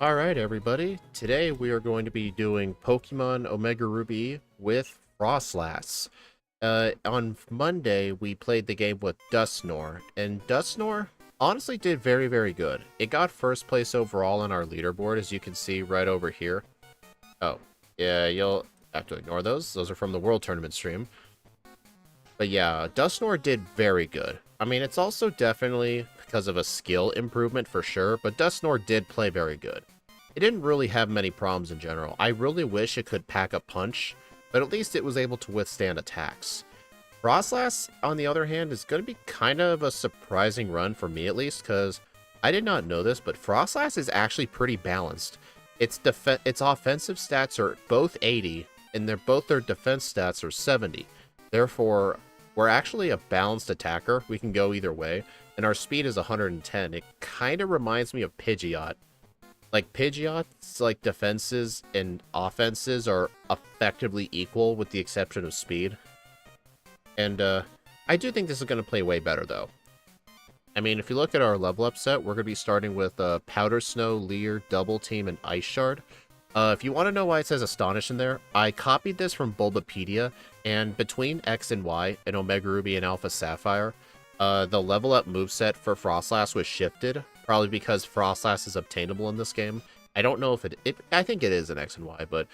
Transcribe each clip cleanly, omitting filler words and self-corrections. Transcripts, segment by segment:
Alright everybody, today we are going to be doing Pokemon Omega Ruby with Froslass. On Monday we played the game with Dusknoir, and Dusknoir honestly did very good. It got first place overall on our leaderboard, as you can see right over here. Oh, yeah, you'll have to ignore those. Those are from the World Tournament stream. But yeah, Dusknoir did very good. I mean, it's also definitely because of a skill improvement for sure, but Dusknoir did play very good. It didn't really have many problems in general. I really wish it could pack a punch, but at least it was able to withstand attacks. Froslass, on the other hand, is going to be kind of a surprising run for me at least, because I did not know this, but Froslass is actually pretty balanced. Its offensive stats are both 80, and both their defense stats are 70. Therefore, we're actually a balanced attacker. We can go either way. And our speed is 110. It kind of reminds me of Pidgeot. Like, Pidgeot's, like, defenses and offenses are effectively equal with the exception of speed. And, I do think this is going to play way better, though. I mean, if you look at our level up set, we're going to be starting with Powder Snow, Leer, Double Team, and Ice Shard. If you want to know why it says Astonish in there, I copied this from Bulbapedia, and between X and Y and Omega Ruby and Alpha Sapphire, the level up moveset for Froslass was shifted, probably because Froslass is obtainable in this game. I don't know if I think it is in X and Y, but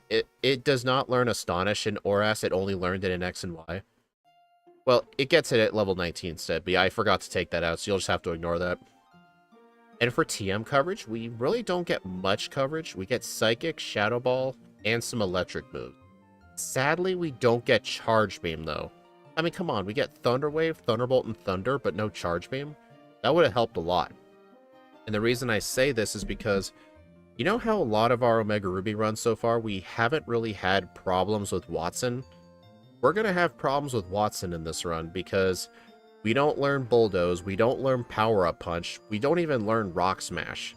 it does not learn Astonish in Oras, it only learned it in X and Y. Well, it gets it at level 19 instead, but yeah, I forgot to take that out, so you'll just have to ignore that. And for TM coverage, we really don't get much coverage. We get Psychic, Shadow Ball, and some electric moves. Sadly, we don't get Charge Beam, though. I mean, come on, we get Thunder Wave, Thunderbolt, and Thunder, but no Charge Beam? That would have helped a lot. And the reason I say this is because, you know how a lot of our Omega Ruby runs so far, we haven't really had problems with Watson? We're going to have problems with Watson in this run, because we don't learn Bulldoze, we don't learn Power Up Punch, we don't even learn Rock Smash.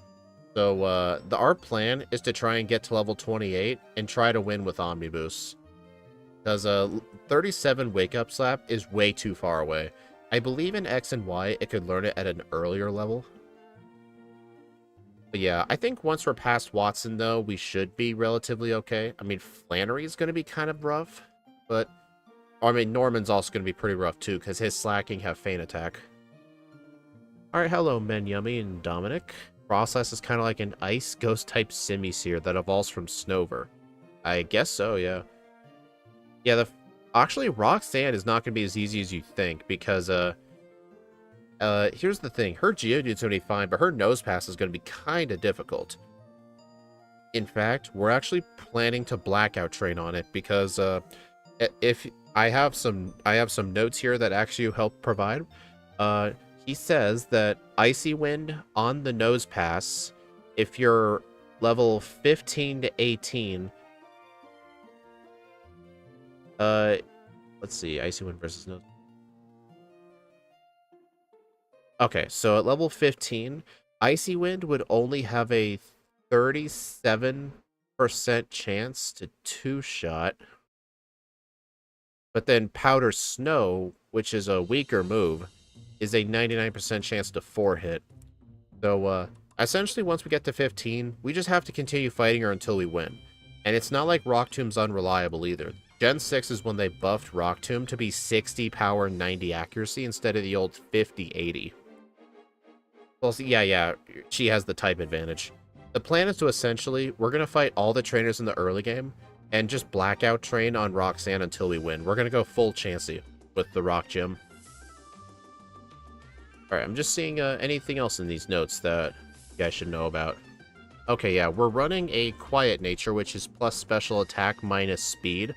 So, our plan is to try and get to level 28 and try to win with Omniboost. Because 37 Wake Up Slap is way too far away. I believe in X and Y it could learn it at an earlier level. But yeah, I think once we're past Watson, though, we should be relatively okay. I mean, Flannery's going to be kind of rough, but I mean, Norman's also going to be pretty rough, too, because his Slacking have Feint Attack. Alright, hello, Men Yummy and Dominic. Froslass is kind of like an Ice Ghost-type Simisear that evolves from Snover. I guess so, yeah. Yeah, actually, Roxanne is not going to be as easy as you think, because, here's the thing. Her Geodude's going to be fine, but her Nosepass is going to be kind of difficult. In fact, we're actually planning to Blackout Train on it, because, if I have some notes here that actually help provide. He says that Icy Wind on the Nosepass, if you're level 15 to 18, let's see, Icy Wind versus Nose. Okay, so at level 15, Icy Wind would only have a 37% chance to two-shot. But then Powder Snow, which is a weaker move, is a 99% chance to 4-hit. So, essentially, once we get to 15, we just have to continue fighting her until we win. And it's not like Rock Tomb's unreliable either. Gen 6 is when they buffed Rock Tomb to be 60 power, 90 accuracy instead of the old 50, 80. Well, yeah, she has the type advantage. The plan is to essentially, we're going to fight all the trainers in the early game, and just Blackout Train on Roxanne until we win. We're going to go full Chansey with the Rock Gym. Alright, I'm just seeing anything else in these notes that you guys should know about. Okay, yeah, we're running a Quiet Nature, which is plus special attack minus speed.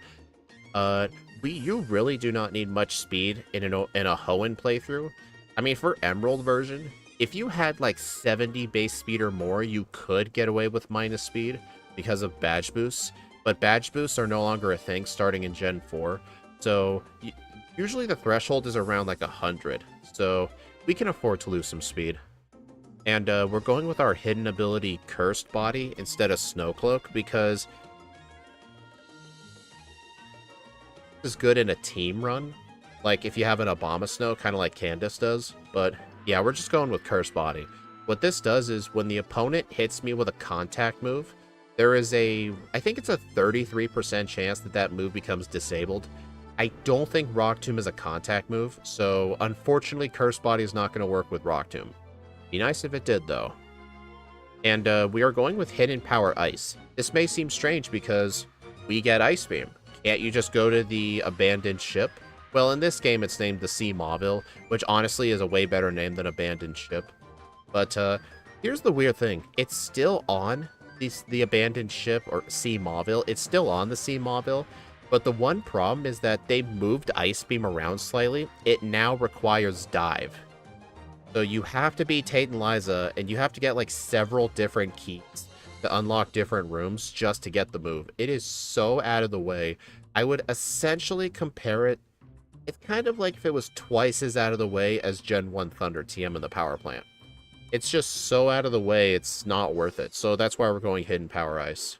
You really do not need much speed in a Hoenn playthrough. I mean, for Emerald version, if you had like 70 base speed or more, you could get away with minus speed because of badge boosts. But badge boosts are no longer a thing starting in Gen 4. So usually the threshold is around like 100. So we can afford to lose some speed. And we're going with our hidden ability Cursed Body instead of Snowcloak because this is good in a team run. Like if you have an Obama Snow, kind of like Candace does. But yeah, we're just going with Cursed Body. What this does is when the opponent hits me with a contact move, there is I think it's a 33% chance that that move becomes disabled. I don't think Rock Tomb is a contact move, so unfortunately Curse Body is not going to work with Rock Tomb. Be nice if it did, though. And we are going with Hidden Power Ice. This may seem strange because we get Ice Beam. Can't you just go to the abandoned ship? Well, in this game it's named the Sea Mauville, which honestly is a way better name than abandoned ship. But here's the weird thing. It's still on the abandoned ship, or Sea Mauville. It's still on the Sea Mauville. But the one problem is that they moved Ice Beam around slightly. It now requires Dive. So you have to be Tate and Liza, and you have to get like several different keys to unlock different rooms just to get the move. It is so out of the way. I would essentially compare it. It's kind of like if it was twice as out of the way as Gen 1 Thunder TM in the power plant. It's just so out of the way, it's not worth it. So that's why we're going Hidden Power Ice.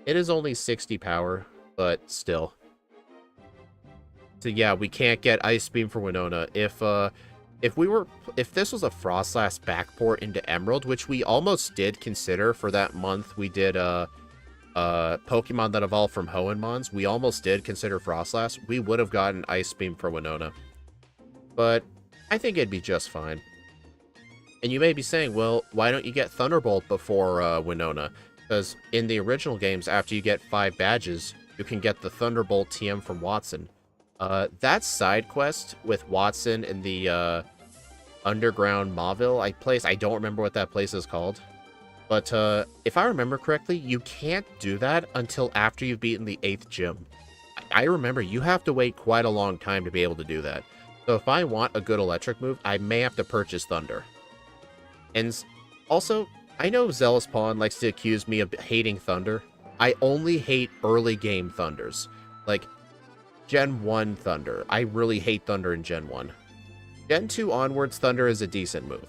It is only 60 power, but still. So yeah, we can't get Ice Beam for Winona. If this was a Froslass backport into Emerald, which we almost did consider for that month we did Pokemon that evolved from Hoenmons, we almost did consider Froslass, we would have gotten Ice Beam for Winona. But I think it'd be just fine. And you may be saying, well, why don't you get Thunderbolt before Winona? Because in the original games, after you get 5 badges, you can get the Thunderbolt TM from Watson. That side quest with Watson in the underground Mauville I don't remember what that place is called. But if I remember correctly, you can't do that until after you've beaten the 8th gym. I remember you have to wait quite a long time to be able to do that. So if I want a good electric move, I may have to purchase Thunder. And also, I know Zealous Pawn likes to accuse me of hating Thunder. I only hate early game Thunders. Like, Gen 1 Thunder. I really hate Thunder in Gen 1. Gen 2 onwards, Thunder is a decent move.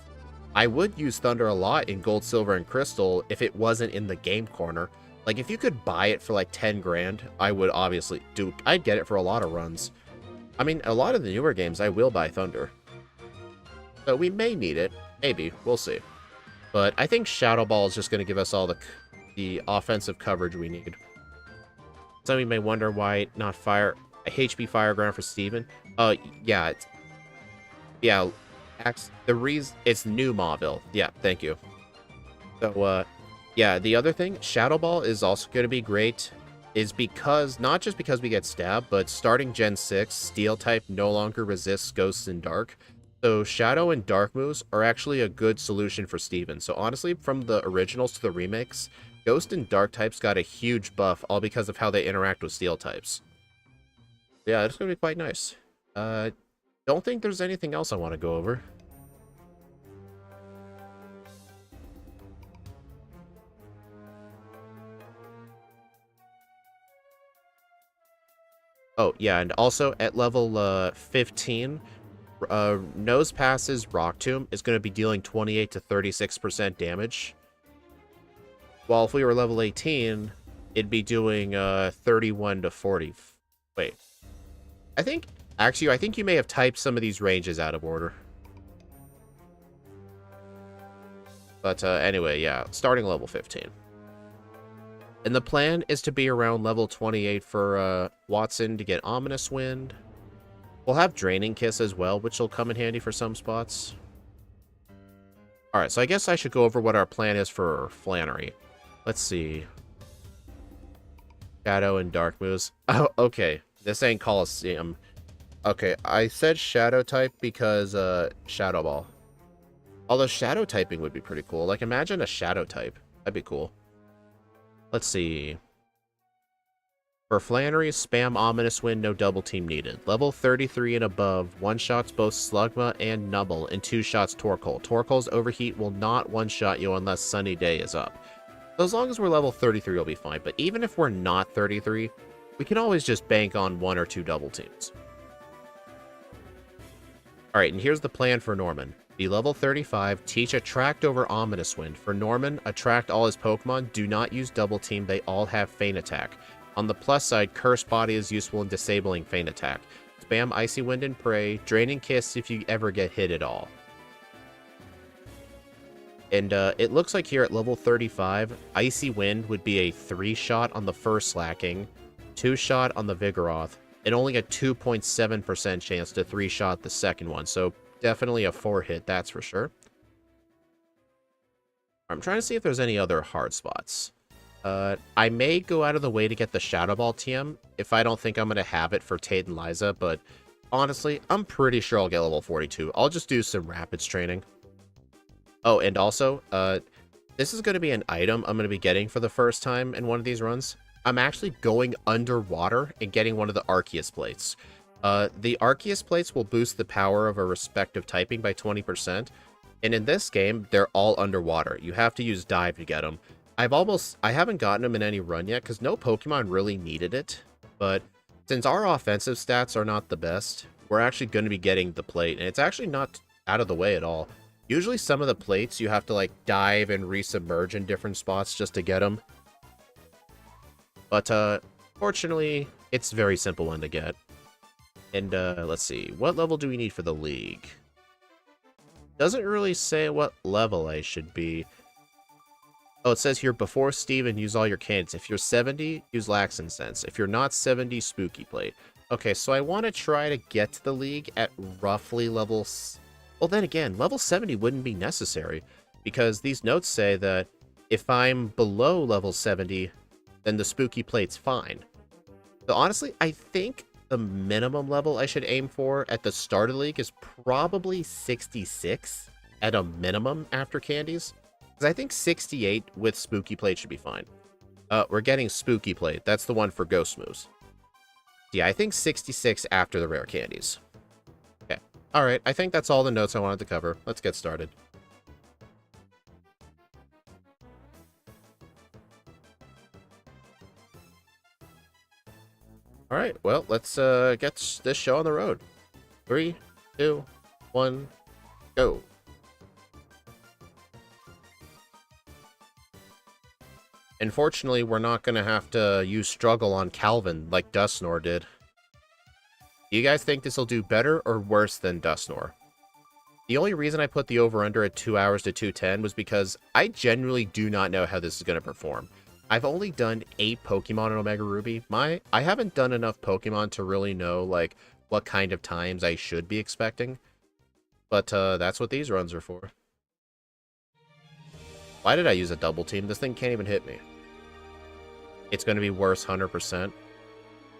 I would use Thunder a lot in Gold, Silver, and Crystal if it wasn't in the game corner. Like, if you could buy it for like 10 grand, I would obviously do. I'd get it for a lot of runs. I mean, a lot of the newer games, I will buy Thunder. So we may need it. Maybe. We'll see. But I think Shadow Ball is just going to give us all the offensive coverage we need. Some of you may wonder why not fire a HP Fire Ground for Steven. Yeah. The reason it's new Mauville. Yeah, thank you. So, yeah, the other thing, Shadow Ball is also going to be great, is because, not just because we get stabbed, but starting Gen 6, Steel type no longer resists Ghosts and Dark. So Shadow and Dark moves are actually a good solution for Steven. So honestly, from the originals to the remakes, Ghost and Dark types got a huge buff, all because of how they interact with Steel types. Yeah, it's going to be quite nice. Don't think there's anything else I want to go over. Oh, yeah, and also at level 15... Nose Pass's Rock Tomb is going to be dealing 28 to 36% damage. While if we were level 18, it'd be doing 31 to 40. Wait. I think you may have typed some of these ranges out of order. But anyway, yeah, starting level 15. And the plan is to be around level 28 for Watson to get Ominous Wind. We'll have Draining Kiss as well, which will come in handy for some spots. Alright, so I guess I should go over what our plan is for Flannery. Let's see. Shadow and Dark moves. Oh, okay. This ain't Coliseum. Okay, I said Shadow type because, Shadow Ball. Although Shadow typing would be pretty cool. Like, imagine a Shadow type. That'd be cool. Let's see. For Flannery, spam Ominous Wind, no double team needed. Level 33 and above, one-shots both Slugma and Nubble, and two-shots Torkoal. Torkoal's Overheat will not one-shot you unless Sunny Day is up. So as long as we're level 33, we'll be fine. But even if we're not 33, we can always just bank on one or two double teams. Alright, and here's the plan for Norman. Be level 35, teach Attract over Ominous Wind. For Norman, attract all his Pokemon, do not use double team, they all have Feint Attack. On the plus side, Curse Body is useful in disabling Feint Attack. Spam Icy Wind and Prey, Draining Kiss if you ever get hit at all. And it looks like here at level 35, Icy Wind would be a 3-shot on the first Slacking, 2-shot on the Vigoroth, and only a 2.7% chance to 3-shot the second one. So definitely a 4-hit, that's for sure. I'm trying to see if there's any other hard spots. I may go out of the way to get the Shadow Ball TM if I don't think I'm going to have it for Tate and Liza, but honestly, I'm pretty sure I'll get level 42. I'll just do some Rapids training. Oh, and also, this is going to be an item I'm going to be getting for the first time in one of these runs. I'm actually going underwater and getting one of the Arceus plates. The Arceus plates will boost the power of a respective typing by 20%. And in this game, they're all underwater. You have to use dive to get them. I haven't gotten them in any run yet because no Pokemon really needed it. But since our offensive stats are not the best, we're actually going to be getting the plate. And it's actually not out of the way at all. Usually some of the plates you have to like dive and resubmerge in different spots just to get them. But fortunately, it's a very simple one to get. And let's see, what level do we need for the league? Doesn't really say what level I should be. Oh, it says here, before Steven, use all your candies. If you're 70, use Lax Incense. If you're not 70, Spooky Plate. Okay, so I want to try to get to the league at roughly level... Well, then again, level 70 wouldn't be necessary, because these notes say that if I'm below level 70, then the Spooky Plate's fine. So honestly, I think the minimum level I should aim for at the start of the league is probably 66 at a minimum after candies. Because I think 68 with Spooky Plate should be fine. We're getting Spooky Plate. That's the one for Ghost Moves. Yeah, I think 66 after the rare candies. Okay. Alright, I think that's all the notes I wanted to cover. Let's get started. Alright, well, let's get this show on the road. 3, 2, 1, go. Unfortunately, we're not going to have to use Struggle on Calvin like Dusknoir did. Do you guys think this will do better or worse than Dusknoir? The only reason I put the over-under at 2 hours to 210 was because I genuinely do not know how this is going to perform. I've only done 8 Pokemon in Omega Ruby. I haven't done enough Pokemon to really know, like, what kind of times I should be expecting. But, that's what these runs are for. Why did I use a double team? This thing can't even hit me. It's going to be worse 100%.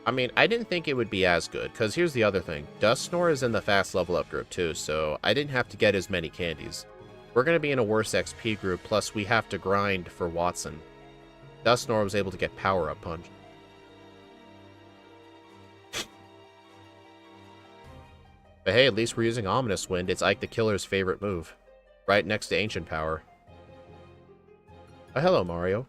I mean, I didn't think it would be as good, because here's the other thing. Dusknoir is in the fast level up group too, so I didn't have to get as many candies. We're going to be in a worse XP group, plus we have to grind for Watson. Dusknoir was able to get Power Up Punch. But hey, at least we're using Ominous Wind. It's Ike the Killer's favorite move. Right next to Ancient Power. Oh, hello, Mario.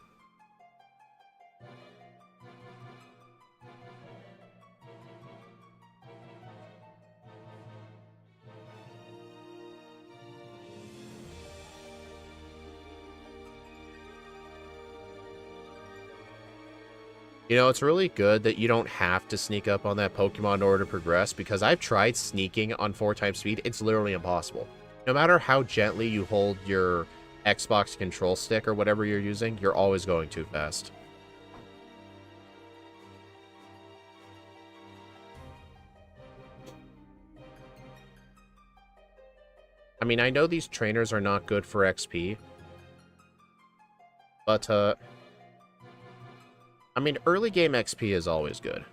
You know, it's really good that you don't have to sneak up on that Pokemon in order to progress, because I've tried sneaking on 4x speed. It's literally impossible. No matter how gently you hold your Xbox control stick or whatever you're using, you're always going too fast. I mean, I know these trainers are not good for XP, but, I mean, early game XP is always good.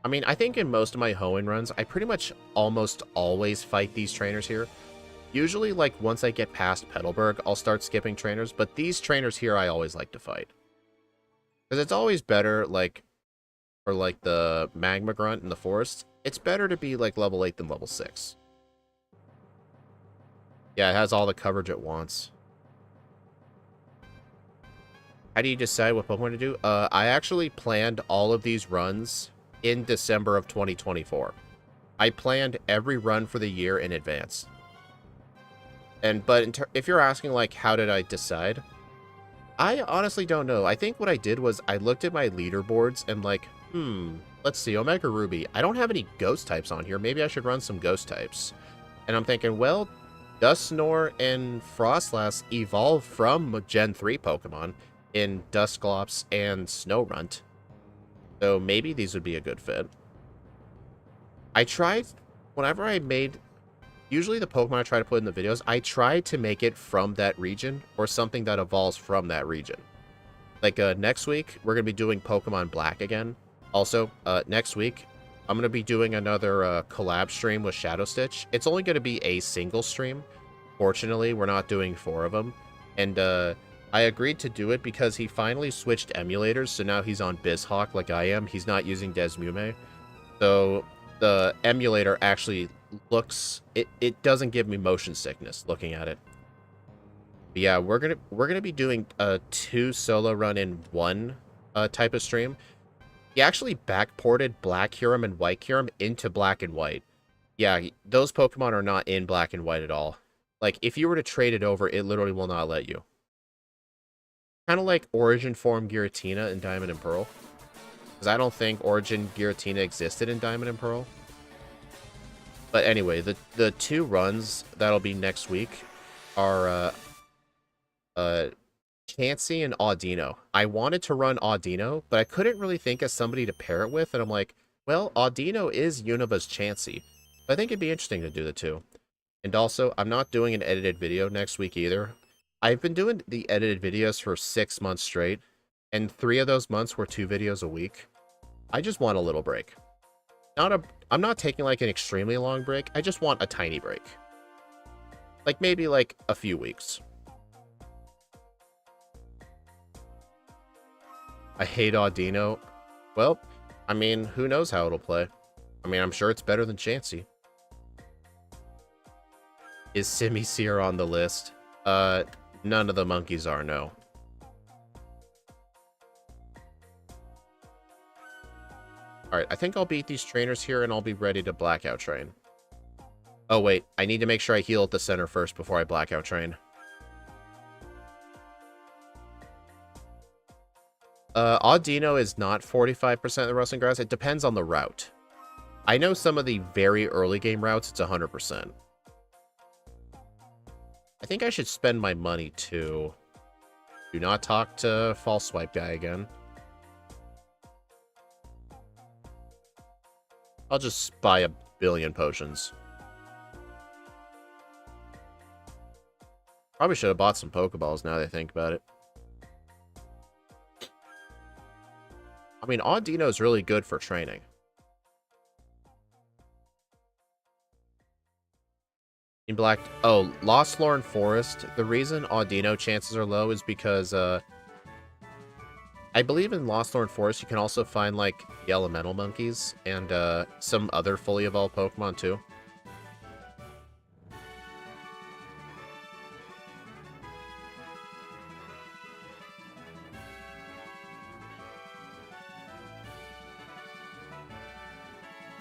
I mean, I think in most of my Hoenn runs, I pretty much almost always fight these trainers here. Usually, like, once I get past Petalburg, I'll start skipping trainers, but these trainers here I always like to fight. Because it's always better, like, for, like, the Magma Grunt in the forest, it's better to be, like, level 8 than level 6. Yeah, it has all the coverage it wants. How do you decide what Pokemon to do? I actually planned all of these runs in December of 2024. I planned every run for the year in advance. But if you're asking, like, how did I decide? I honestly don't know. I think what I did was I looked at my leaderboards and, like, let's see, Omega Ruby. I don't have any ghost types on here. Maybe I should run some ghost types. And I'm thinking, well, Dusknoir and Froslass evolved from Gen 3 Pokemon in Dusclops and Snorunt. So maybe these would be a good fit. I tried, whenever I made, usually the Pokemon I try to put in the videos, I try to make it from that region or something that evolves from that region. Like next week, we're going to be doing Pokemon Black again. Also, next week, I'm going to be doing another collab stream with Shadow Stitch. It's only going to be a single stream. Fortunately, we're not doing 4 of them. And I agreed to do it because he finally switched emulators, so now he's on BizHawk like I am. He's not using Desmume. So the emulator actually looks... It doesn't give me motion sickness looking at it. But yeah, we're gonna be doing a 2 solo run in 1 type of stream. He actually backported Black Kyurem and White Kyurem into Black and White. Yeah, those Pokemon are not in Black and White at all. Like, if you were to trade it over, it literally will not let you. Kind of like Origin Form Giratina in Diamond and Pearl. Because I don't think Origin Giratina existed in Diamond and Pearl. But anyway, the 2 runs that'll be next week are Chansey and Audino. I wanted to run Audino, but I couldn't really think of somebody to pair it with, and I'm like, well, Audino is Unova's Chansey. I think it'd be interesting to do the 2. And also, I'm not doing an edited video next week either. I've been doing the edited videos for 6 months straight, and 3 of those months were 2 videos a week. I just want a little break. I'm not taking like an extremely long break, I just want a tiny break. Like maybe like a few weeks. I hate Audino. Well, I mean, who knows how it'll play. I mean, I'm sure it's better than Chansey. Is Simisear on the list? None of the monkeys are, no. Alright, I think I'll beat these trainers here and I'll be ready to Blackout Train. Oh wait, I need to make sure I heal at the center first before I Blackout Train. Audino is not 45% of the Rustling Grass. It depends on the route. I know some of the very early game routes, it's 100%. I think I should spend my money too. Do not talk to False Swipe guy again. I'll just buy a billion potions. Probably should have bought some pokeballs now that I think about it. I mean, Audino is really good for training. In Black... Oh, Lost Lorn Forest. The reason Audino chances are low is because, I believe in Lost Lorn Forest you can also find, like, the elemental monkeys and, some other fully evolved Pokemon, too.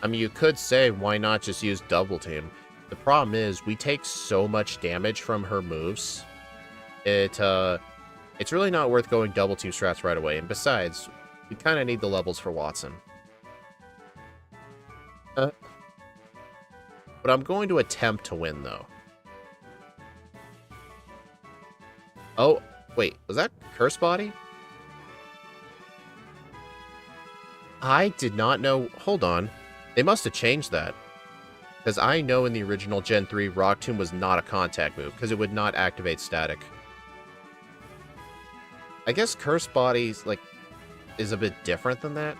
I mean, you could say, why not just use Double Team? The problem is, we take so much damage from her moves. It's really not worth going Double Team strats right away. And besides, we kind of need the levels for Watson. But I'm going to attempt to win, though. Oh, wait, was that Curse Body? I did not know... Hold on. They must have changed that. Because I know in the original Gen 3, Rock Tomb was not a contact move, because it would not activate static. I guess Curse Body, like, is a bit different than that.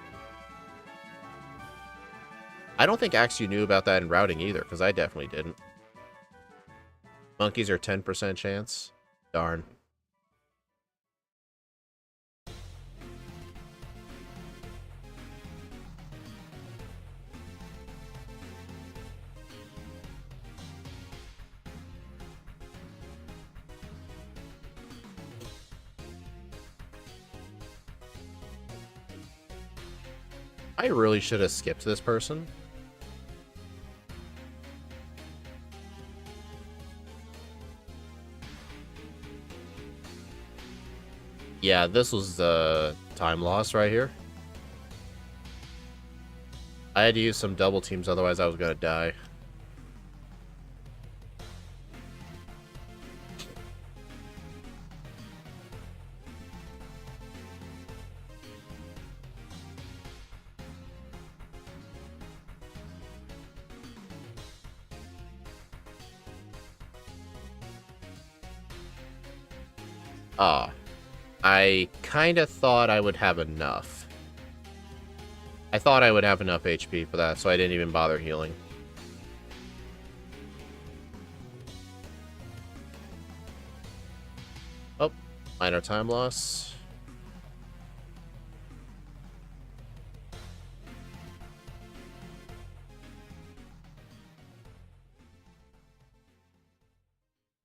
I don't think Axew knew about that in routing either, because I definitely didn't. Monkeys are 10% chance. Darn. I really should have skipped this person. Yeah, this was the time loss right here. I had to use some double teams, otherwise I was gonna die. Ah, I kind of thought I would have enough. I thought I would have enough HP for that, so I didn't even bother healing. Oh, minor time loss.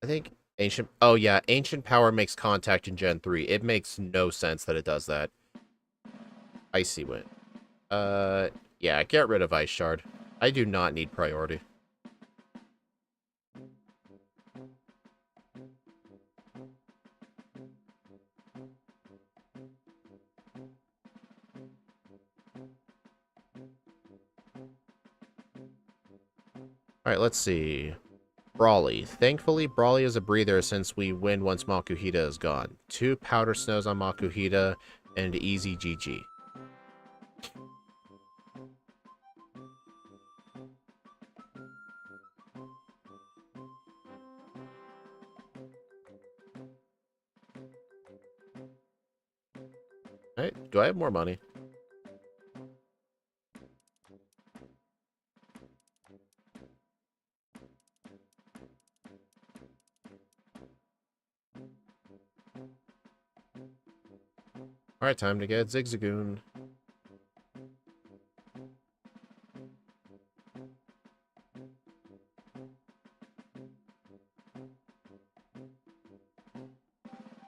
I think Ancient... Oh, yeah. Ancient Power makes contact in Gen 3. It makes no sense that it does that. Icy Wind. Yeah, get rid of Ice Shard. I do not need priority. Alright, let's see. Brawly. Thankfully, Brawly is a breather since we win once Makuhita is gone. 2 Powder Snows on Makuhita, and easy GG. Alright, do I have more money? Alright, time to get Zigzagoon.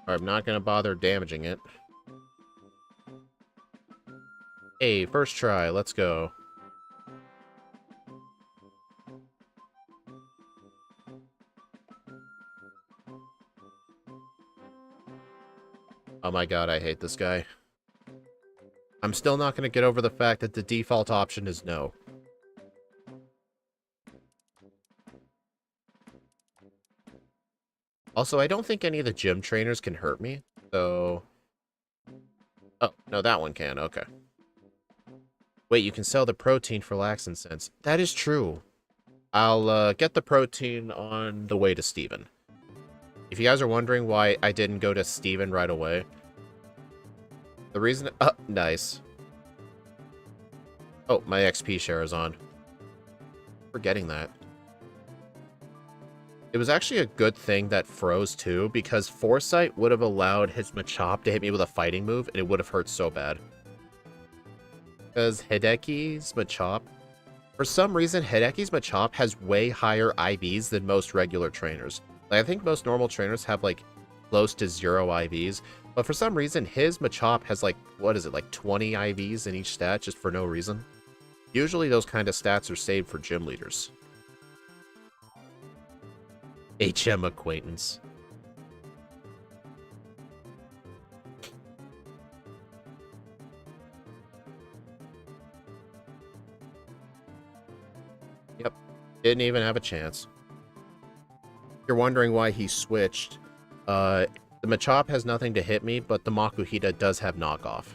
I'm not gonna bother damaging it. Hey, first try, let's go. Oh my god, I hate this guy. I'm still not gonna get over the fact that the default option is no. Also, I don't think any of the gym trainers can hurt me, so... Oh, no, that one can, okay. Wait, you can sell the protein for lax and sense. That is true. I'll get the protein on the way to Steven. If you guys are wondering why I didn't go to Steven right away, the reason... Oh, nice. Oh, my XP share is on. Forgetting that. It was actually a good thing that froze too, because Foresight would have allowed his Machop to hit me with a fighting move, and it would have hurt so bad. Because Hideki's Machop... For some reason, Hideki's Machop has way higher IVs than most regular trainers. Like, I think most normal trainers have, like, close to 0 IVs. But for some reason, his Machop has, like, what is it, like 20 IVs in each stat, just for no reason. Usually those kind of stats are saved for gym leaders. HM acquaintance. Yep. Didn't even have a chance. You're wondering why he switched. The Machop has nothing to hit me, but the Makuhita does have knockoff.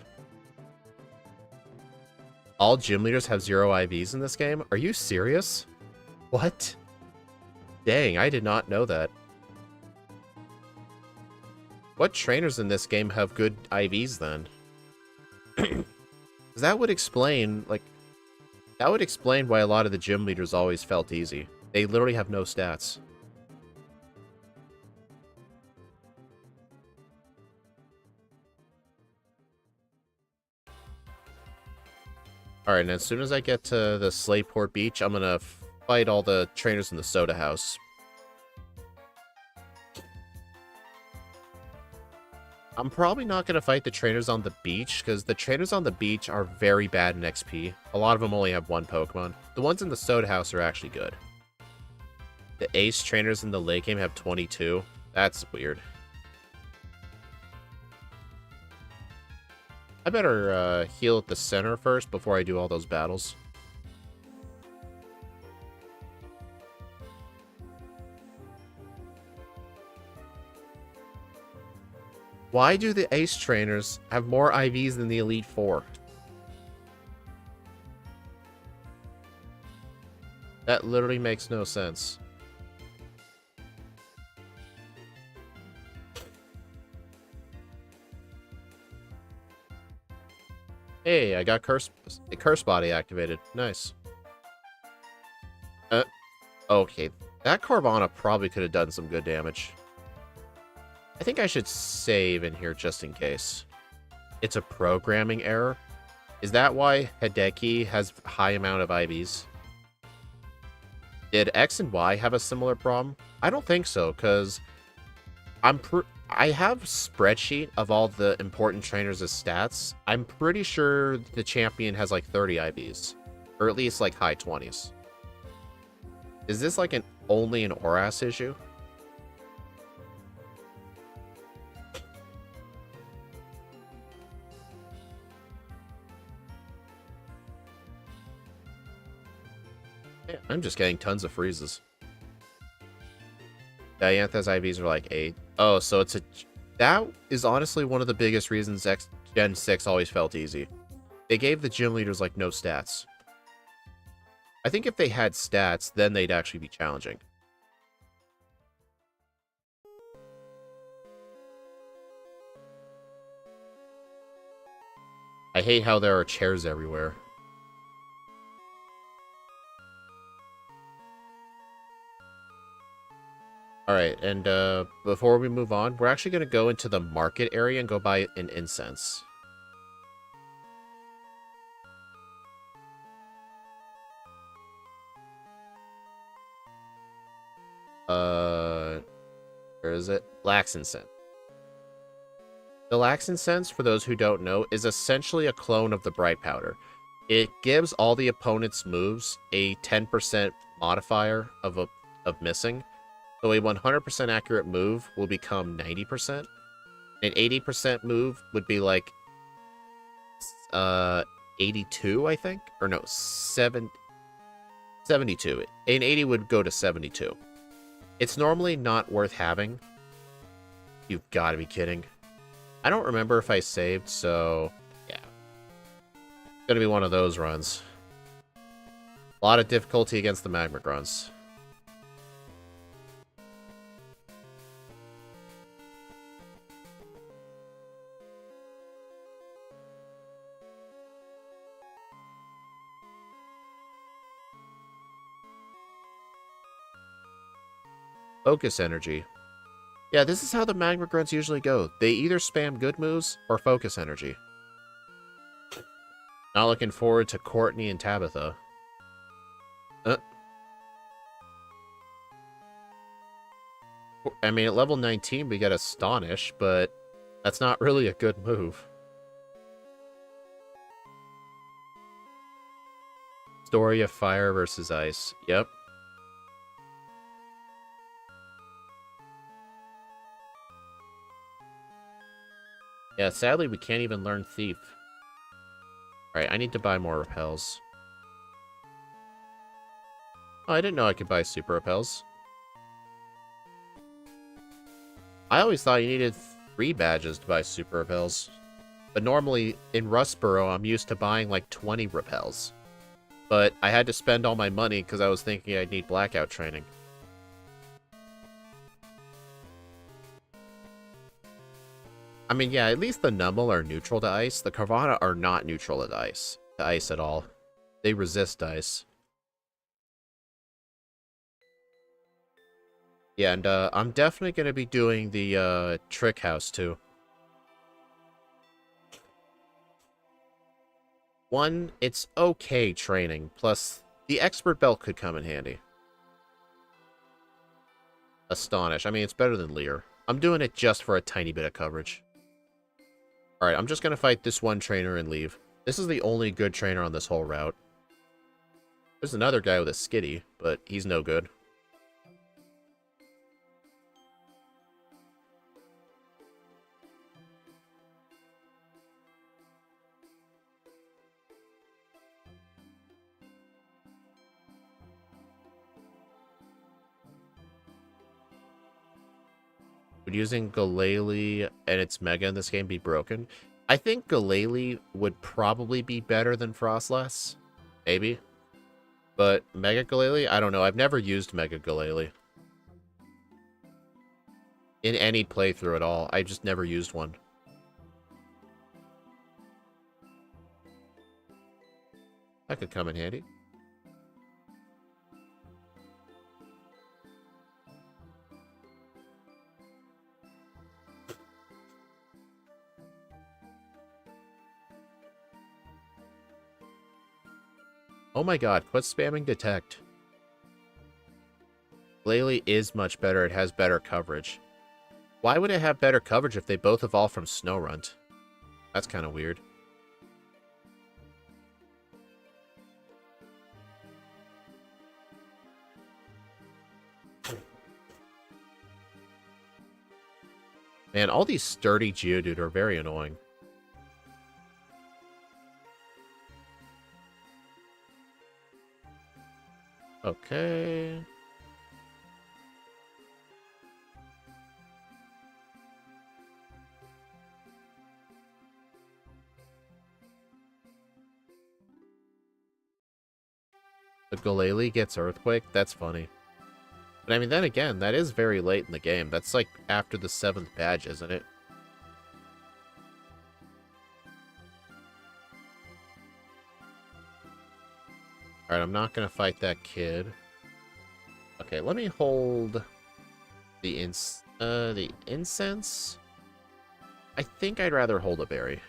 All gym leaders have 0 IVs in this game? Are you serious? What? Dang, I did not know that. What trainers in this game have good IVs then? That would explain, like... That would explain why a lot of the gym leaders always felt easy. They literally have no stats. Alright, and as soon as I get to the Slayport Beach, I'm gonna fight all the trainers in the soda house. I'm probably not going to fight the trainers on the beach, because the trainers on the beach are very bad in XP. A lot of them only have 1 Pokemon. The ones in the soda house are actually good. The ace trainers in the late game have 22. That's weird. I better heal at the center first before I do all those battles. Why do the ace trainers have more IVs than the Elite Four? That literally makes no sense. Hey, I got curse body activated. Nice. Okay. That Carvana probably could have done some good damage. I think I should save in here just in case. It's a programming error. Is that why Hideki has high amount of IVs? Did X and Y have a similar problem? I don't think so, because I have a spreadsheet of all the important trainers' stats. I'm pretty sure the champion has like 30 IVs, or at least like high 20s. Is this like only an Oras issue? Yeah, I'm just getting tons of freezes. Diantha's IVs are like 8. Oh, so it's a... That is honestly one of the biggest reasons Gen 6 always felt easy. They gave the gym leaders, like, no stats. I think if they had stats, then they'd actually be challenging. I hate how there are chairs everywhere. Alright, and before we move on, we're actually going to go into the market area and go buy an incense. Where is it? Lax incense. The lax incense, for those who don't know, is essentially a clone of the bright powder. It gives all the opponent's moves a 10% modifier of missing. So a 100% accurate move will become 90%. An 80% move would be like 82, I think? Or no, 72. An 80 would go to 72. It's normally not worth having. You've got to be kidding. I don't remember if I saved, so yeah. It's going to be one of those runs. A lot of difficulty against the magma grunts. Focus energy. Yeah, this is how the magma grunts usually go. They either spam good moves or focus energy. Not looking forward to Courtney and Tabitha. I mean, at level 19, we get Astonish, but that's not really a good move. Story of Fire versus Ice. Yep. Yeah, sadly, we can't even learn Thief. Alright, I need to buy more repels. Oh, I didn't know I could buy super repels. I always thought you needed 3 badges to buy super repels. But normally, in Rustboro, I'm used to buying like 20 repels. But I had to spend all my money because I was thinking I'd need blackout training. I mean, yeah, at least the Numble are neutral to ice. The Carvana are not neutral to ice at all. They resist ice. Yeah, and I'm definitely going to be doing the Trick House, too. One, it's okay training, plus the Expert Belt could come in handy. Astonish. I mean, it's better than Leer. I'm doing it just for a tiny bit of coverage. Alright, I'm just going to fight this one trainer and leave. This is the only good trainer on this whole route. There's another guy with a skitty, but he's no good. Would using Galele and its Mega in this game be broken? I think Galele would probably be better than Froslass. Maybe. But Mega Galele? I don't know. I've never used Mega Galele. In any playthrough at all. I just never used one. That could come in handy. Oh my god, quit spamming detect. Glalie is much better. It has better coverage. Why would it have better coverage if they both evolve from Snorunt? That's kind of weird. Man, all these sturdy Geodude are very annoying. Okay. The Glalie gets Earthquake? That's funny. But I mean, then again, that is very late in the game. That's like after the 7th badge, isn't it? Alright, I'm not going to fight that kid. Okay, let me hold the incense. I think I'd rather hold a berry.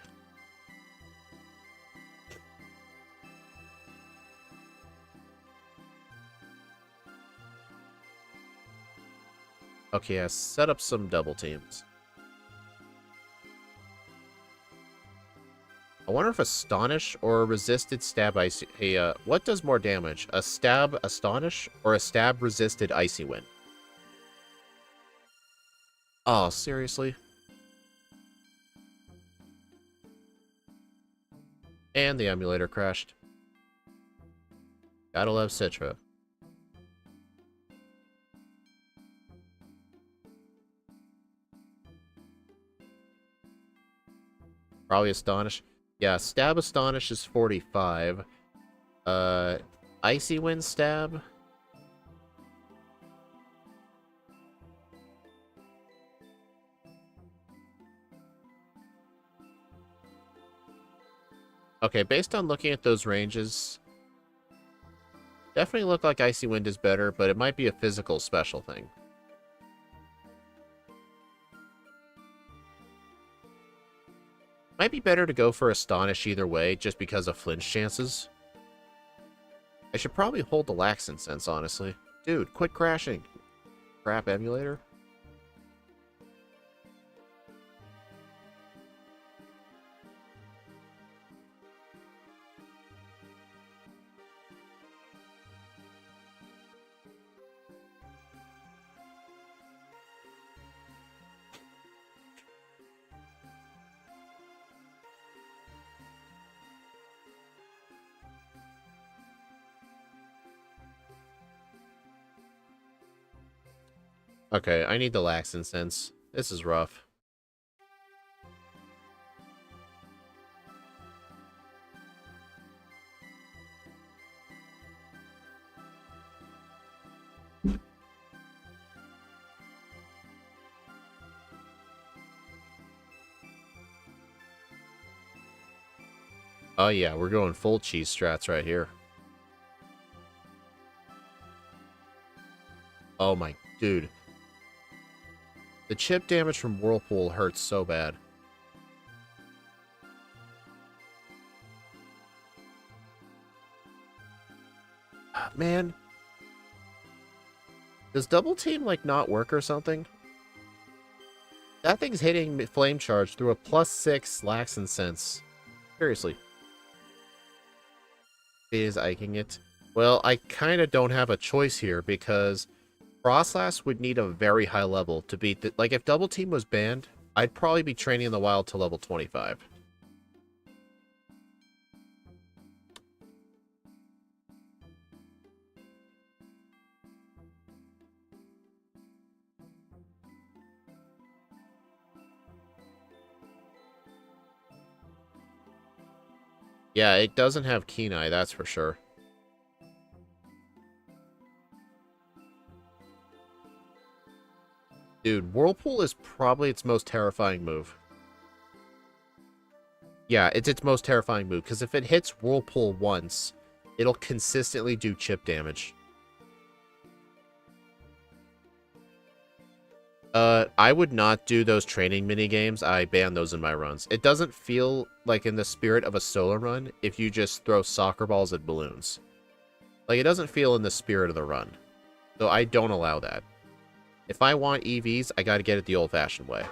Okay, yeah, set up some double teams. I wonder if Astonish or a resisted stab icy... Hey, what does more damage? A stab Astonish or a stab resisted Icy Wind? Oh, seriously? And the emulator crashed. Gotta love Citra. Probably Astonish. Yeah, Stab Astonish is 45. Icy Wind Stab. Okay, based on looking at those ranges, definitely look like Icy Wind is better, but it might be a physical special thing. Might be better to go for Astonish either way, just because of flinch chances. I should probably hold the Lax Incense, honestly. Dude, quit crashing. Crap emulator. Okay, I need the Lax Incense. This is rough. Oh yeah, we're going full cheese strats right here. Oh my dude. The chip damage from Whirlpool hurts so bad. Man. Does double team like not work or something? That thing's hitting Flame Charge through a +6 Lax Incense. Seriously. Is iking it. Well, I kind of don't have a choice here because Froslass would need a very high level to beat the... Like, if Double Team was banned, I'd probably be training in the wild to level 25. Yeah, it doesn't have Keen Eye, that's for sure. Dude, Whirlpool is probably its most terrifying move. Yeah, it's its most terrifying move, because if it hits Whirlpool once, It'll consistently do chip damage. I would not do those training mini games. I ban those in my runs. It doesn't feel like in the spirit of a solo run if you just throw soccer balls at balloons. Like, it doesn't feel in the spirit of the run. So I don't allow that. If I want EVs, I gotta get it the old-fashioned way.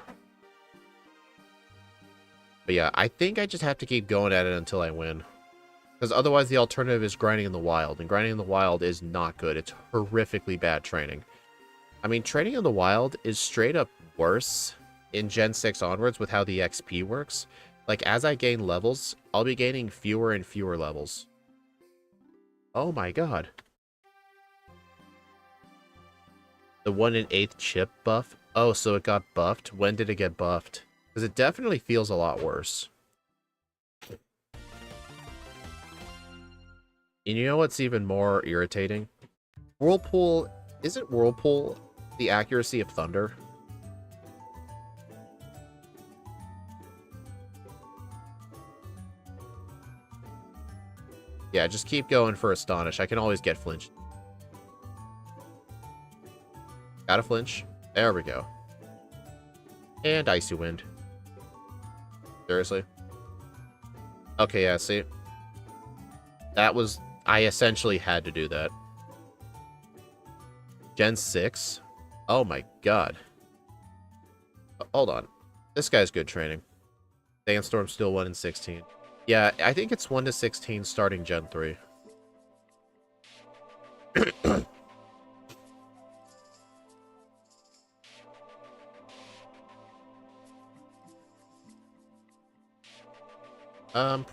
But yeah, I think I just have to keep going at it until I win. Because otherwise the alternative is grinding in the wild. And grinding in the wild is not good. It's horrifically bad training. I mean, training in the wild is straight up worse in Gen 6 onwards with how the XP works. Like, as I gain levels, I'll be gaining fewer and fewer levels. Oh my god. The 1 in 8th chip buff? Oh, so it got buffed? When did it get buffed? Because it definitely feels a lot worse. And you know what's even more irritating? Whirlpool... Isn't Whirlpool the accuracy of Thunder? Yeah, just keep going for Astonish. I can always get flinched. Got a flinch. There we go. And Icy Wind. Seriously? Okay, yeah, see? That was... I essentially had to do that. Gen 6? Oh my god. Hold on. This guy's good training. Sandstorm's still 1 in 16. Yeah, I think it's 1 to 16 starting Gen 3.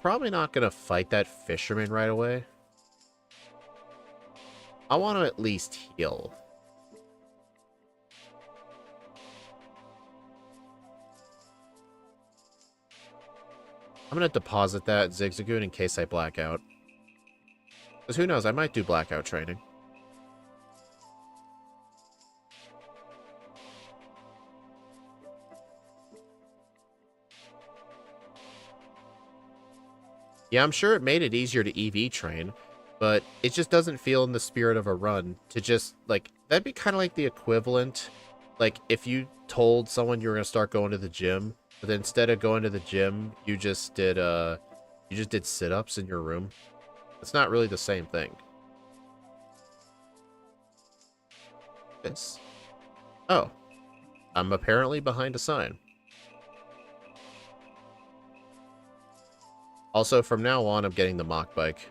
Probably not gonna fight that fisherman right away. I want to at least heal. I'm gonna deposit that Zigzagoon in case I black out. Because who knows, I might do blackout training. Yeah, I'm sure it made it easier to EV train, but it just doesn't feel in the spirit of a run to just, like, that'd be kind of like the equivalent, like, if you told someone you were going to start going to the gym, but then instead of going to the gym, you just did sit-ups in your room. It's not really the same thing. It's... Oh. I'm apparently behind a sign. Also, from now on, I'm getting the mock bike.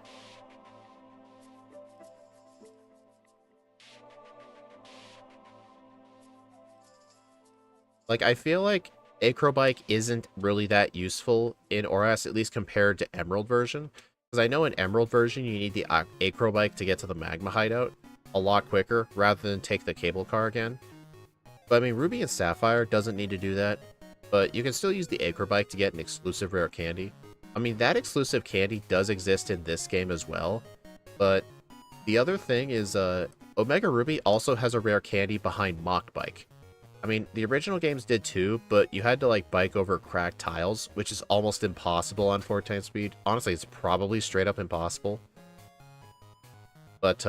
Like, I feel like Acrobike isn't really that useful in ORAS, at least compared to Emerald version. Because I know in Emerald version, you need the Acrobike to get to the Magma Hideout a lot quicker, rather than take the cable car again. But, I mean, Ruby and Sapphire doesn't need to do that, but you can still use the Acrobike to get an exclusive rare candy. I mean, that exclusive candy does exist in this game as well, but the other thing is, Omega Ruby also has a rare candy behind Mock Bike. I mean, the original games did too, but you had to, like, bike over cracked tiles, which is almost impossible on 4 times speed. Honestly, it's probably straight up impossible. But,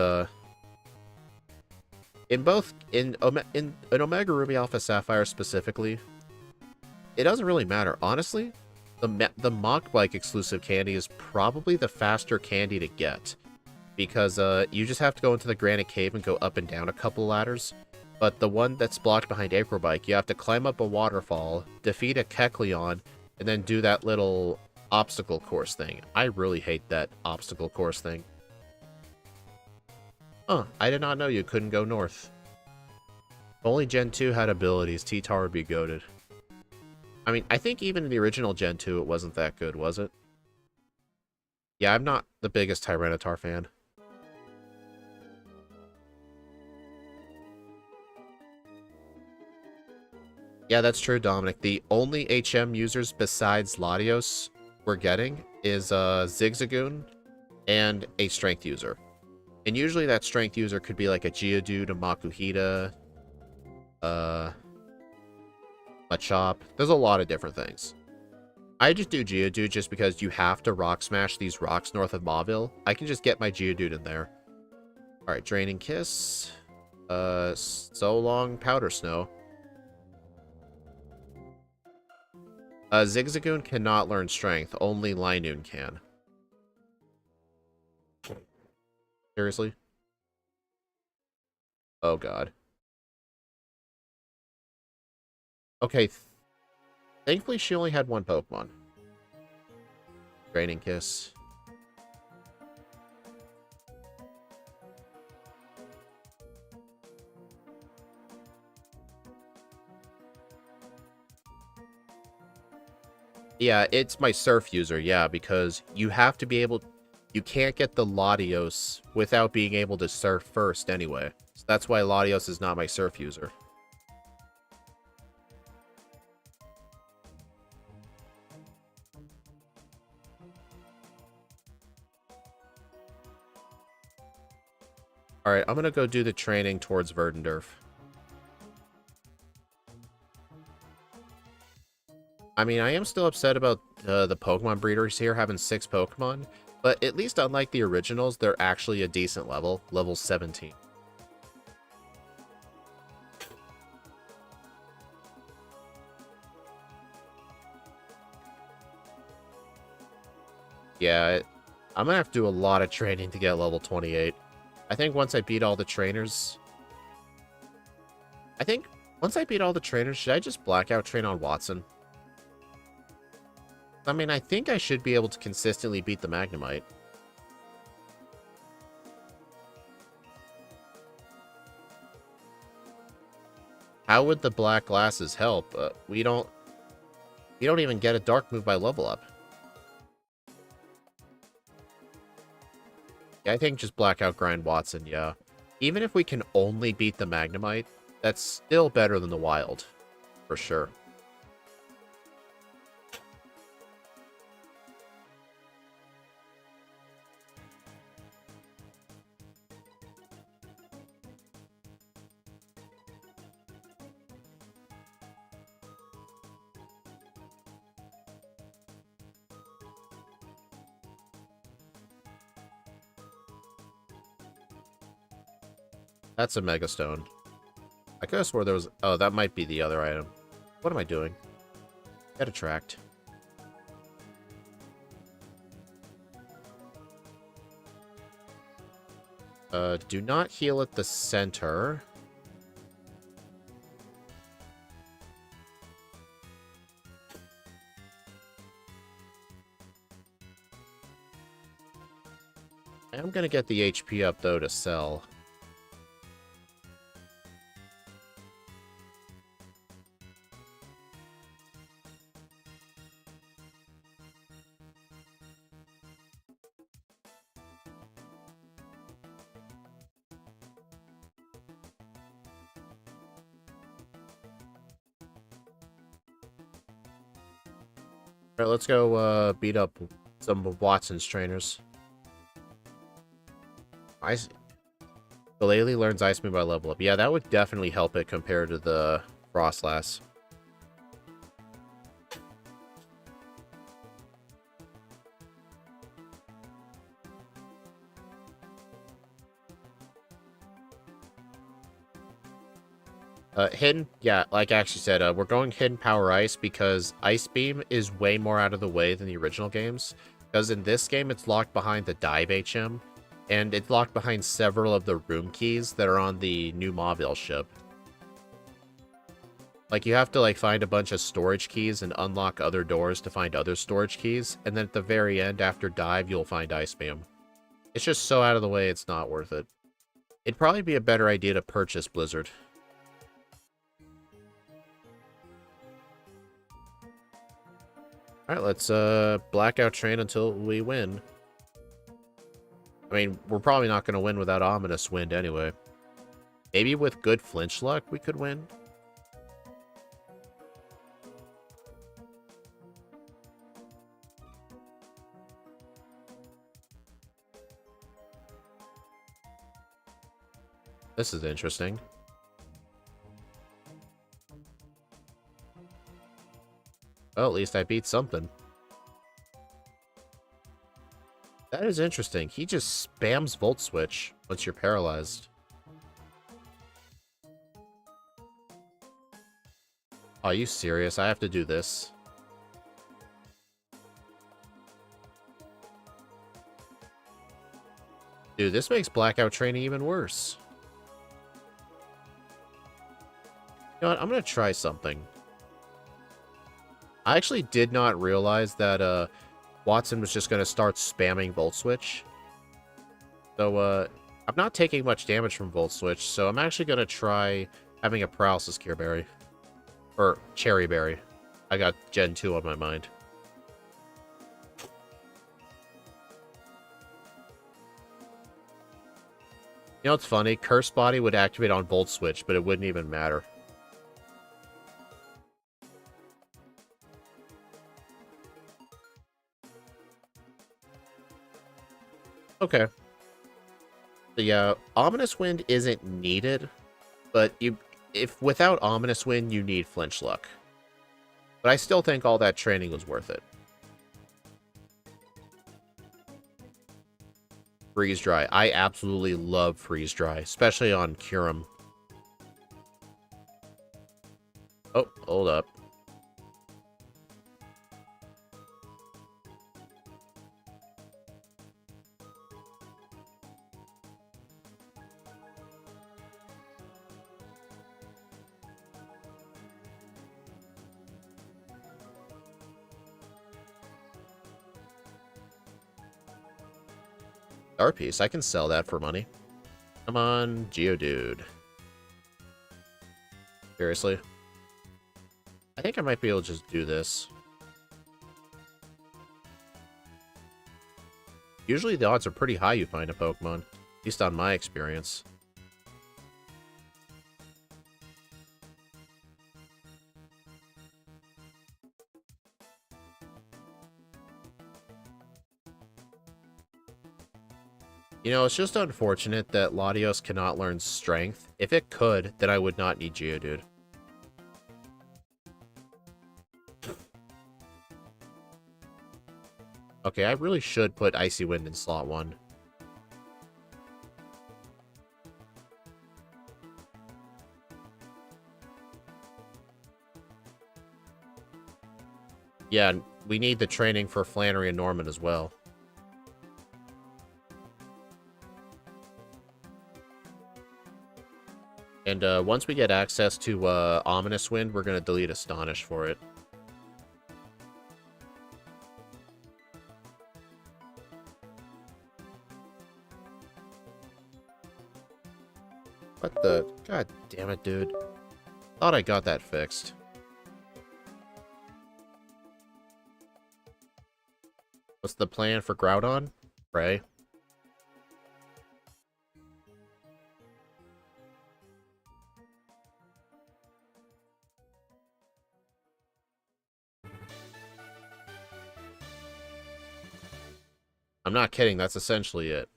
in Omega Ruby Alpha Sapphire specifically, it doesn't really matter. Honestly, the Mock Bike exclusive candy is probably the faster candy to get, because you just have to go into the Granite Cave and go up and down a couple ladders. But the one that's blocked behind Acrobike, you have to climb up a waterfall, defeat a Kecleon, and then do that little obstacle course thing. I really hate that obstacle course thing. Huh, I did not know you couldn't go north. If only Gen 2 had abilities, T-Tar would be goated. I mean, I think even in the original Gen 2, it wasn't that good, was it? Yeah, I'm not the biggest Tyranitar fan. Yeah, that's true, Dominic. The only HM users besides Latios we're getting is Zigzagoon and a Strength user. And usually that Strength user could be like a Geodude, a Makuhita, Machop. There's a lot of different things. I just do Geodude just because you have to rock smash these rocks north of Mauville. I can just get my Geodude in there. Alright, Draining Kiss. So long, Powder Snow. Zigzagoon cannot learn Strength. Only Linoon can. Seriously? Oh, God. Okay. Thankfully, she only had one Pokemon. Draining Kiss. Yeah, it's my Surf user, yeah, because you have to be able... You can't get the Latios without being able to Surf first anyway. So that's why Latios is not my Surf user. Alright, I'm gonna go do the training towards Verdendurf. I mean, I am still upset about the Pokemon breeders here having 6 Pokemon, but at least unlike the originals, they're actually a decent level. Level 17. Yeah, I'm gonna have to do a lot of training to get level 28. I think once I beat all the trainers... should I just blackout train on Watson? I mean, I think I should be able to consistently beat the Magnemite. How would the black glasses help? We don't even get a dark move by level up. Yeah, I think just blackout grind Watson, yeah. Even if we can only beat the Magnemite, that's still better than the Wild. For sure. That's a Mega Stone. I could have swore there was... Oh, that might be the other item. What am I doing? Get attract. Do not heal at the center. I'm gonna get the HP up, though, to sell. Alright, let's go beat up some of Watson's trainers. Galele learns Ice Move by level up. Yeah, that would definitely help it compared to the Froslass. Hidden, yeah, like I actually said, we're going Hidden Power Ice because Ice Beam is way more out of the way than the original games. Because in this game, it's locked behind the Dive HM, and it's locked behind several of the room keys that are on the new Mauville ship. Like, you have to, like, find a bunch of storage keys and unlock other doors to find other storage keys, and then at the very end, after Dive, you'll find Ice Beam. It's just so out of the way, it's not worth it. It'd probably be a better idea to purchase Blizzard. Alright, let's blackout train until we win. I mean, we're probably not going to win without Ominous Wind anyway. Maybe with good flinch luck, we could win. This is interesting. Well, at least I beat something. That is interesting. He just spams Volt Switch once you're paralyzed. Are you serious? I have to do this. Dude, this makes blackout training even worse. You know what? I'm gonna try something. I actually did not realize that Watson was just gonna start spamming Volt Switch. So I'm not taking much damage from Volt Switch, so I'm actually gonna try having a Paralysis Cure Berry. Or Cherry Berry. I got Gen 2 on my mind. You know what's funny? Curse Body would activate on Volt Switch, but it wouldn't even matter. Okay. The Ominous Wind isn't needed, but if without Ominous Wind, you need Flinch Luck. But I still think all that training was worth it. Freeze Dry. I absolutely love Freeze Dry, especially on Kyurem. Oh, hold up. Star Piece. I can sell that for money. Come on, Geodude. Seriously? I think I might be able to just do this. Usually the odds are pretty high you find a Pokemon. At least on my experience. You know, it's just unfortunate that Latios cannot learn Strength. If it could, then I would not need Geodude. Okay, I really should put Icy Wind in slot 1. Yeah, we need the training for Flannery and Norman as well. And once we get access to Ominous Wind, we're going to delete Astonish for it. What the? God damn it, dude. Thought I got that fixed. What's the plan for Groudon? Pray. I'm not kidding, that's essentially it.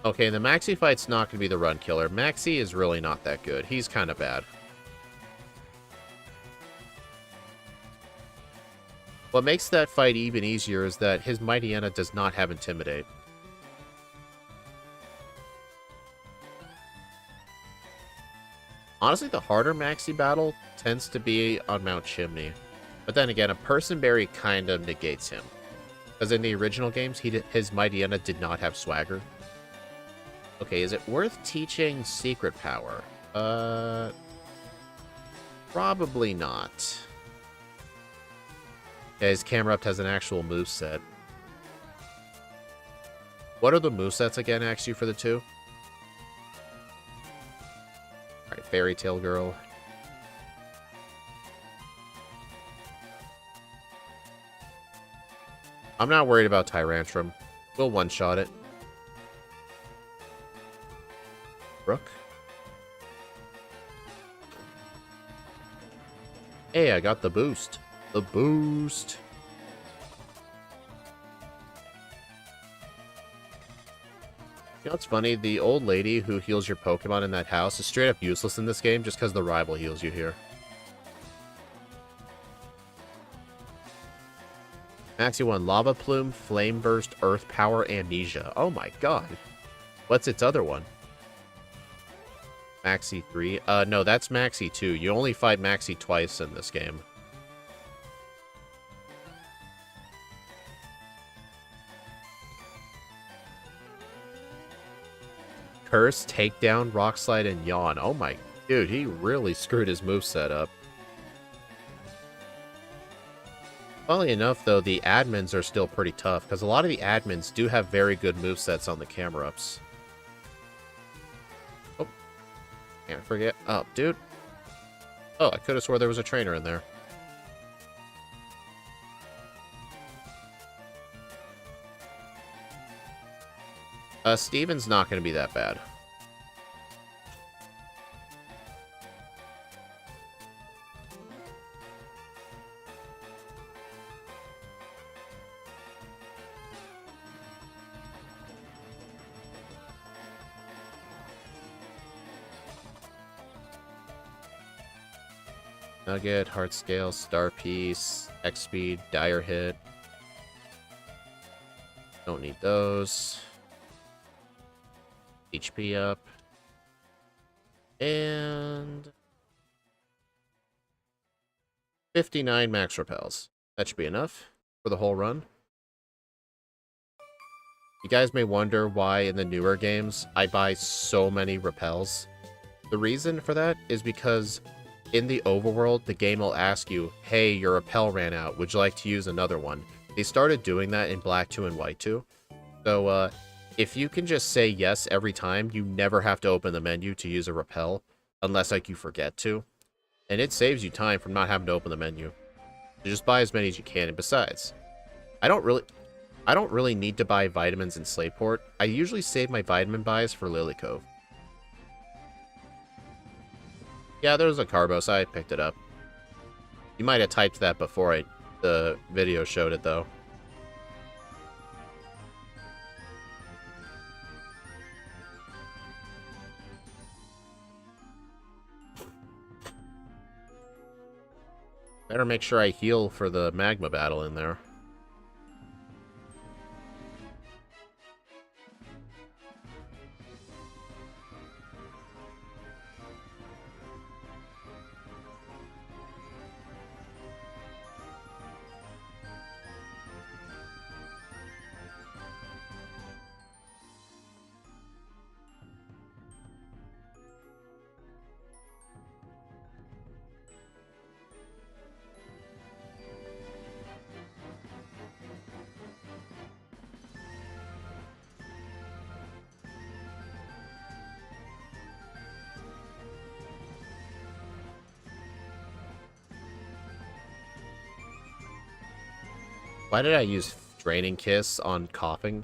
Okay, the Maxi fight's not going to be the run killer. Maxi is really not that good. He's kind of bad. What makes that fight even easier is that his Mightyena does not have Intimidate. Honestly, the harder Maxi battle tends to be on Mount Chimney. But then again, a Person Berry kind of negates him. Because in the original games, his Mightyena did not have Swagger. Okay, is it worth teaching Secret Power? Probably not. Yeah, his Camerupt has an actual moveset. What are the movesets again, ask you for the two? Alright, Fairy Tail Girl. I'm not worried about Tyrantrum. We'll one-shot it. Brook. Hey, I got the boost. The boost. You know what's funny? The old lady who heals your Pokemon in that house is straight up useless in this game just because the rival heals you here. Maxi 1, Lava Plume, Flame Burst, Earth Power, Amnesia. Oh my god. What's its other one? Maxi 3? No, that's Maxi 2. You only fight Maxi twice in this game. Curse, Takedown, Rock Slide, and Yawn. Oh my... Dude, he really screwed his moveset up. Funnily enough, though, the admins are still pretty tough, because a lot of the admins do have very good movesets on the camera-ups. Oh. Can't forget. Oh, dude. Oh, I could have swore there was a trainer in there. Steven's not going to be that bad. Nugget, Heart Scale, Star Piece, X Speed, Dire Hit. Don't need those. HP up. And 59 max repels. That should be enough for the whole run. You guys may wonder why in the newer games I buy so many repels. The reason for that is because in the overworld, the game will ask you, hey, your repel ran out. Would you like to use another one? They started doing that in Black 2 and White 2. So, if you can just say yes every time, you never have to open the menu to use a repel, unless, like, you forget to. And it saves you time from not having to open the menu. So just buy as many as you can. And besides, I don't really need to buy vitamins in Slateport. I usually save my vitamin buys for Lily Cove. Yeah, there was a Carbos. I picked it up. You might have typed that before the video showed it, though. Better make sure I heal for the magma battle in there. Why did I use Draining Kiss on coughing?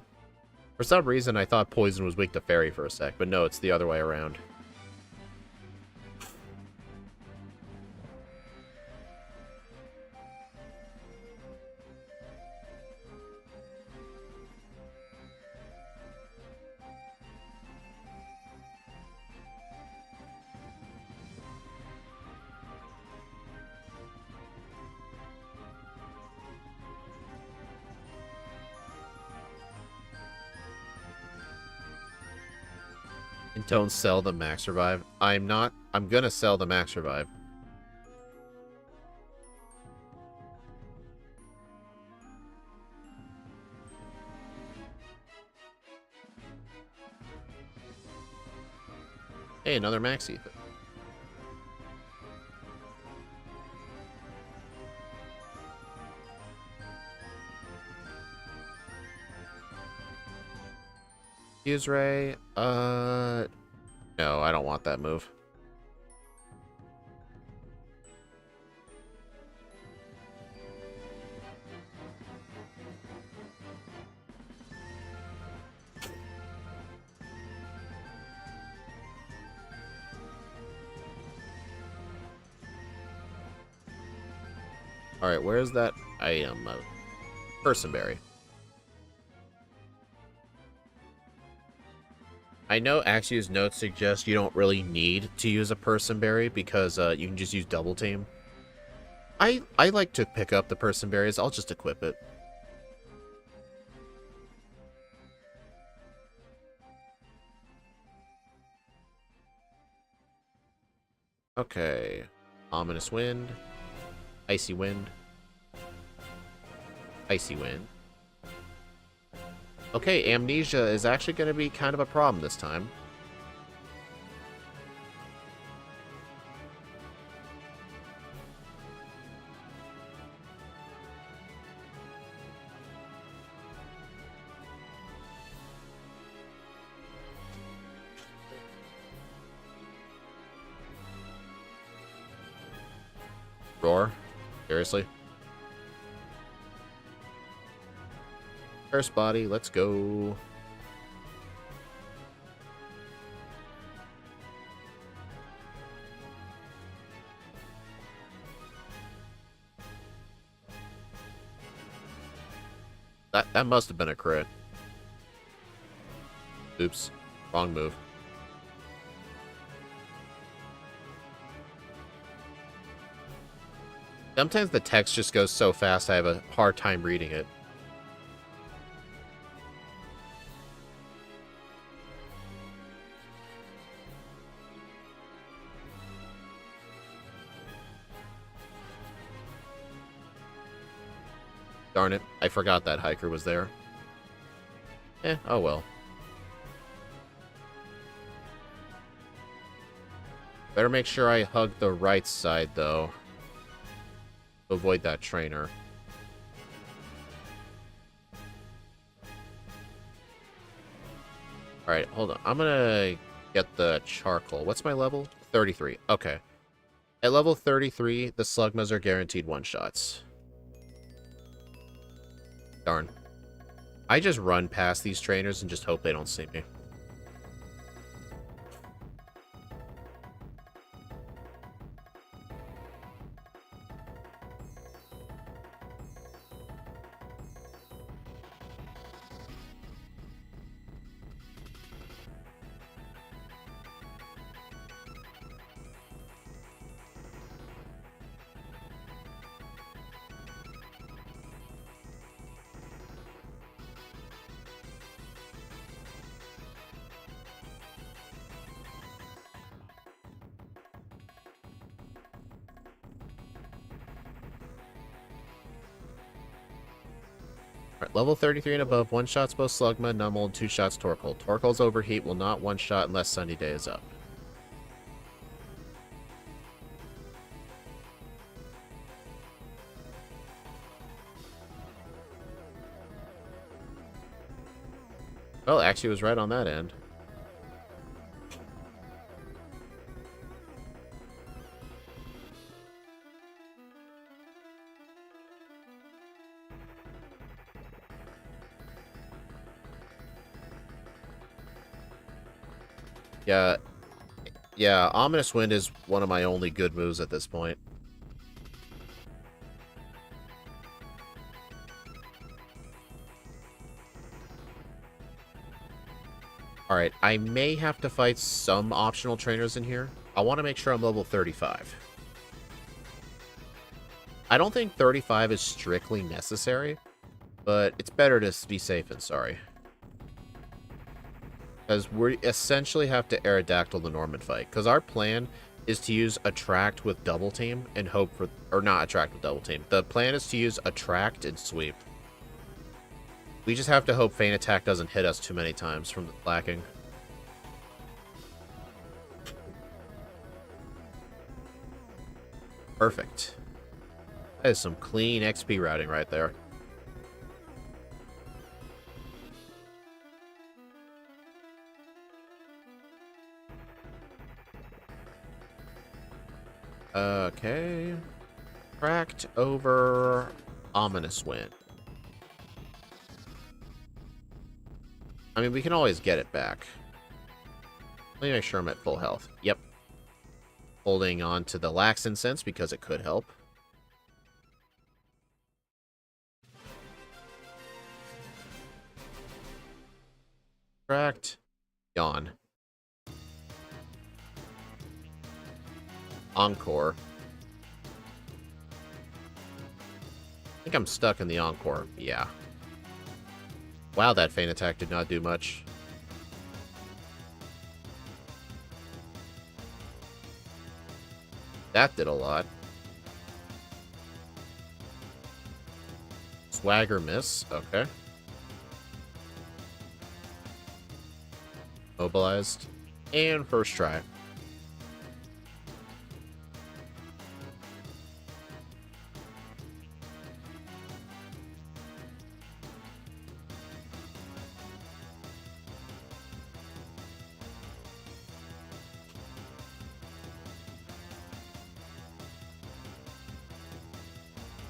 For some reason, I thought poison was weak to fairy for a sec, but no, it's the other way around. And don't sell the Max Revive. I'm gonna sell the Max Revive. Hey, another Maxi. Fuse Ray, no, I don't want that move. Alright, where's that item? Personberry. I know Axiu's notes suggest you don't really need to use a person berry because you can just use double team. I like to pick up the person berries. I'll just equip it. Okay. Ominous wind. Icy wind. Icy wind. Okay, amnesia is actually going to be kind of a problem this time. Roar? Seriously? First body, let's go. That must have been a crit. Oops. Wrong move. Sometimes the text just goes so fast I have a hard time reading it. Darn it, I forgot that hiker was there. Oh well. Better make sure I hug the right side, though. To avoid that trainer. Alright, hold on. I'm gonna get the charcoal. What's my level? 33. Okay. At level 33, the Slugmas are guaranteed one-shots. Darn. I just run past these trainers and just hope they don't see me. Alright, level 33 and above, one-shots both Slugma, Nummel, and two-shots Torkoal. Torkoal's overheat will not one-shot unless Sunny Day is up. Well, actually, was right on that end. Yeah, Ominous Wind is one of my only good moves at this point. Alright, I may have to fight some optional trainers in here. I want to make sure I'm level 35. I don't think 35 is strictly necessary, but it's better to be safe than sorry. Because we essentially have to Aerodactyl the Norman fight. Because our plan is to use Attract with Double Team and hope for... Or not Attract with Double Team. The plan is to use Attract and Sweep. We just have to hope Feint Attack doesn't hit us too many times from the lacking. Perfect. That is some clean XP routing right there. Okay. Cracked over Ominous Wind. I mean, we can always get it back. Let me make sure I'm at full health. Yep. Holding on to the Lax Incense because it could help. Cracked. Yawn. Encore. I think I'm stuck in the Encore. Yeah. Wow, that feint attack did not do much. That did a lot. Swagger miss. Okay. Mobilized. And first try.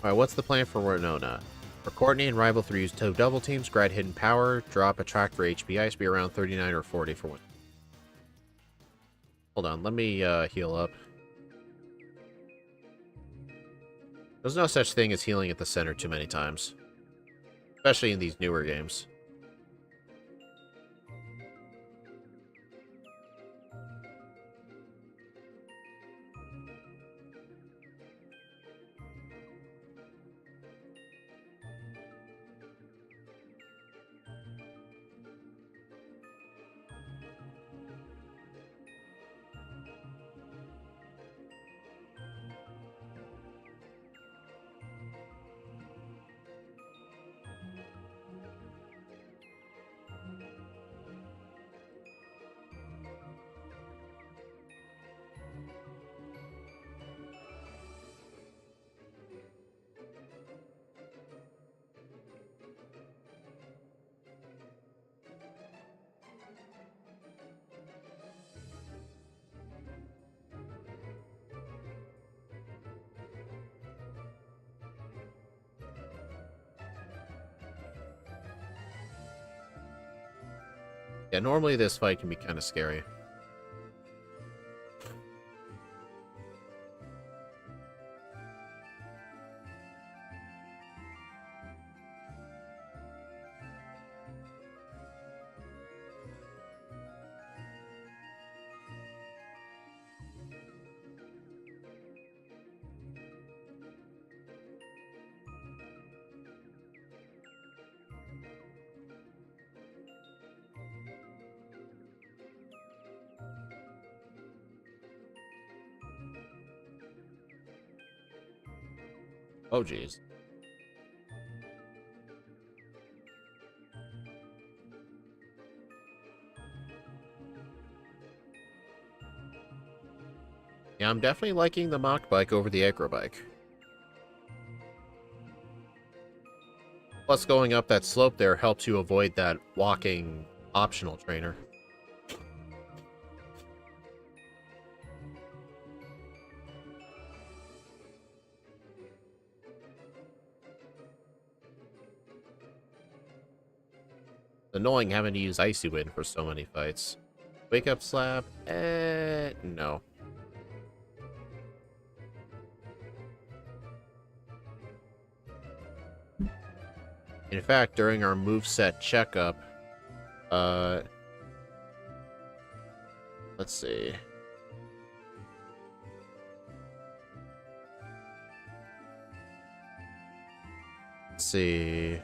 Alright, what's the plan for Winona? For Courtney and Rival 3, use two double teams, grad hidden power, drop a track for HP Ice, be around 39 or 40 for one. Hold on, let me heal up. There's no such thing as healing at the center too many times. Especially in these newer games. Yeah, normally this fight can be kind of scary. Oh, jeez. Yeah, I'm definitely liking the mock bike over the aggro bike. Plus, going up that slope there helps you avoid that walking optional trainer. It's annoying having to use Icy Wind for so many fights. Wake up slap? No. In fact, during our moveset checkup, let's see. Let's see.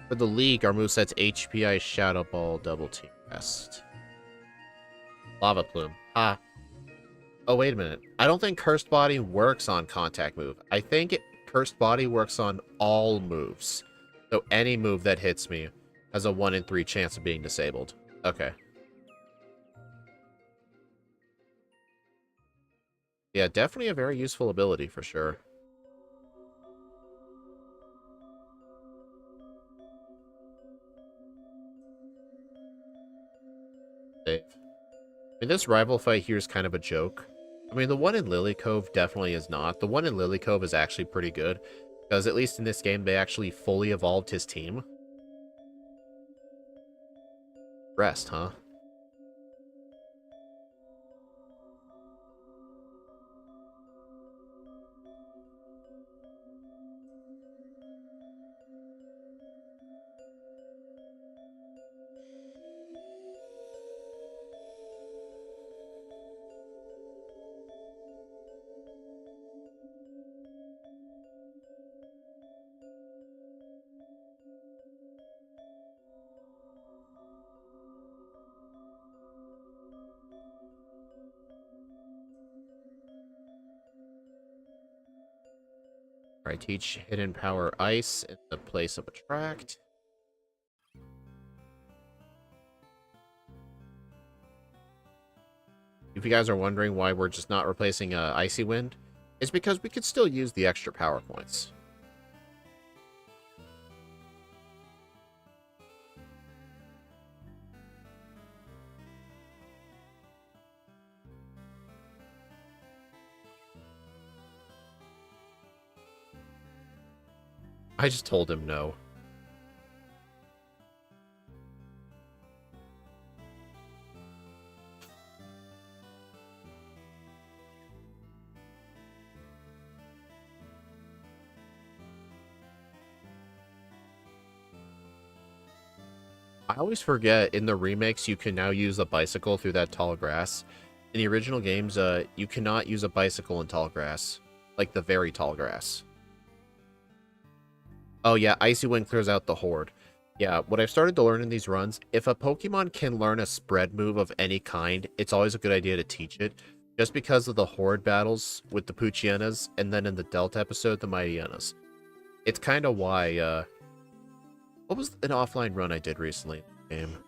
For the league, our moveset's HPI Shadow Ball Double Team Rest. Lava Plume. Ah. Oh, wait a minute. I don't think Cursed Body works on contact move. I think Cursed Body works on all moves. So any move that hits me has a 1 in 3 chance of being disabled. Okay. Yeah, definitely a very useful ability for sure. Dave. I mean, this rival fight here is kind of a joke. I mean, the one in Lily Cove definitely is not. The one in Lily Cove is actually pretty good. Because at least in this game, they actually fully evolved his team. Rest, huh? Alright, teach hidden power ice in the place of attract. If you guys are wondering why we're just not replacing Icy Wind, it's because we could still use the extra power points. I just told him no. I always forget in the remakes you can now use a bicycle through that tall grass. In the original games, you cannot use a bicycle in tall grass. Like the very tall grass. Oh yeah, Icy Wind clears out the Horde. Yeah, what I've started to learn in these runs, if a Pokemon can learn a spread move of any kind, it's always a good idea to teach it. Just because of the Horde battles with the Poochyenas, and then in the Delta episode, the Mightyenas. It's kind of why, what was an offline run I did recently in the game?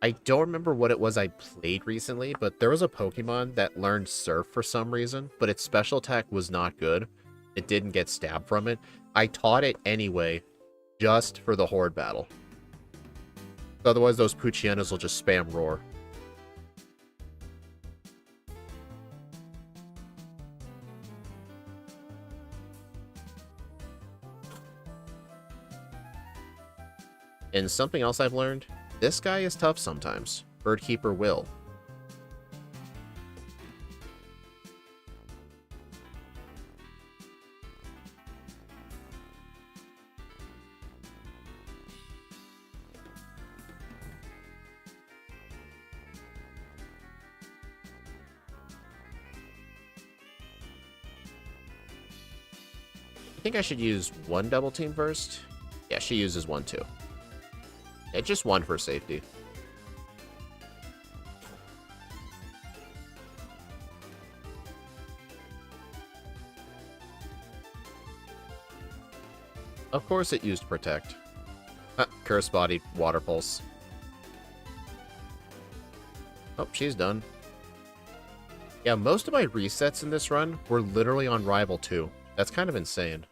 I don't remember what it was I played recently, but there was a Pokemon that learned Surf for some reason, but its special attack was not good. It didn't get stabbed from it. I taught it anyway, just for the Horde battle. Otherwise, those Poochyenas will just spam Roar. And something else I've learned, this guy is tough sometimes. Birdkeeper Will. I think I should use one double team first. Yeah, she uses one too. Yeah, just one for safety. Of course it used Protect. Curse Body, Water Pulse. Oh, she's done. Yeah, most of my resets in this run were literally on Rival 2. That's kind of insane.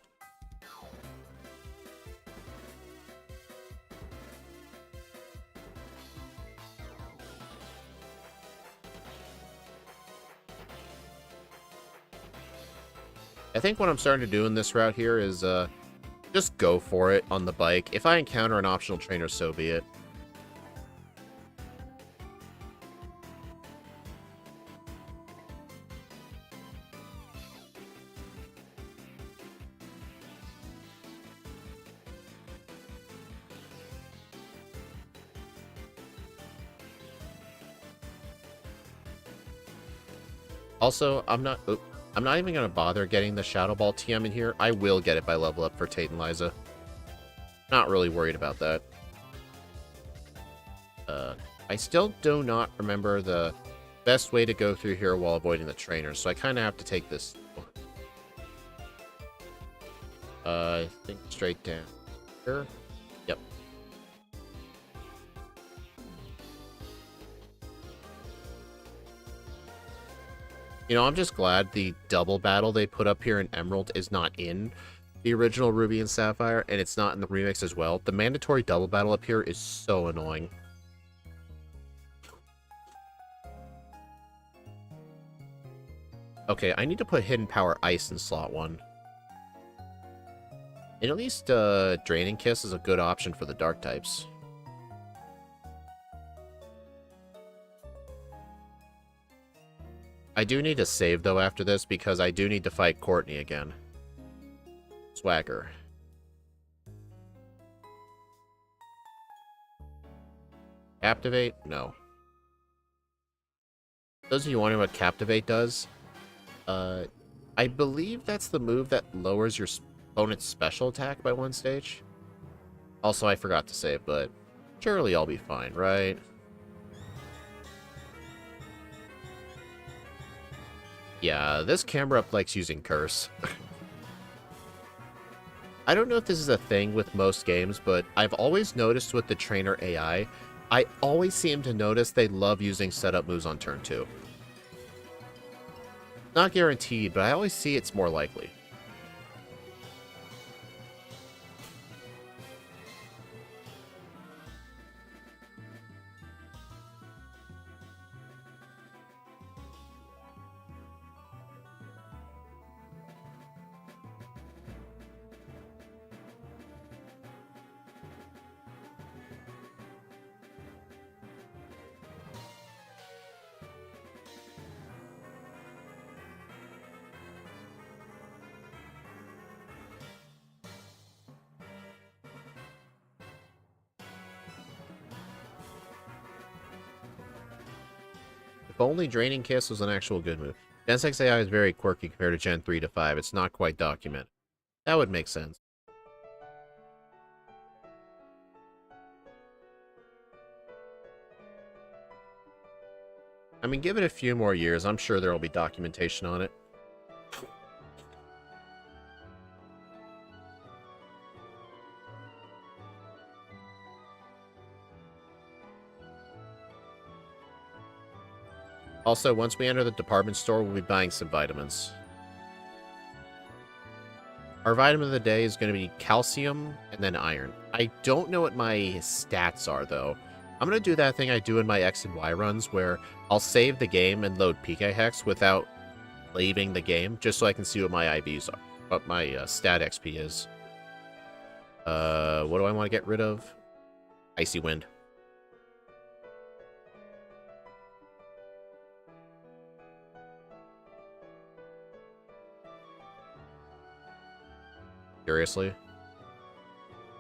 I think what I'm starting to do in this route here is just go for it on the bike. If I encounter an optional trainer, so be it. Also, I'm not even going to bother getting the Shadow Ball TM in here. I will get it by level up for Tate and Liza. Not really worried about that. I still do not remember the best way to go through here while avoiding the trainers, so I kind of have to take this. I think straight down here. Yep. You know, I'm just glad the double battle they put up here in Emerald is not in the original Ruby and Sapphire, and it's not in the remix as well. The mandatory double battle up here is so annoying. Okay, I need to put Hidden Power Ice in slot 1. And at least Draining Kiss is a good option for the Dark types. I do need to save, though, after this, because I do need to fight Courtney again. Swagger. Captivate? No. Those of you wondering what Captivate does, I believe that's the move that lowers your opponent's special attack by 1 stage. Also, I forgot to save, but surely I'll be fine, right? Yeah, this camera up likes using Curse. I don't know if this is a thing with most games, but I've always noticed with the trainer AI, I always seem to notice they love using setup moves on turn 2. Not guaranteed, but I always see it's more likely. If only Draining Kiss was an actual good move. Gen 6 AI is very quirky compared to Gen 3 to 5. It's not quite documented. That would make sense. I mean, give it a few more years. I'm sure there will be documentation on it. Also, once we enter the department store, we'll be buying some vitamins. Our vitamin of the day is going to be calcium and then iron. I don't know what my stats are, though. I'm going to do that thing I do in my X and Y runs, where I'll save the game and load PK Hex without leaving the game, just so I can see what my IVs are, what my stat XP is. What do I want to get rid of? Icy Wind. Seriously?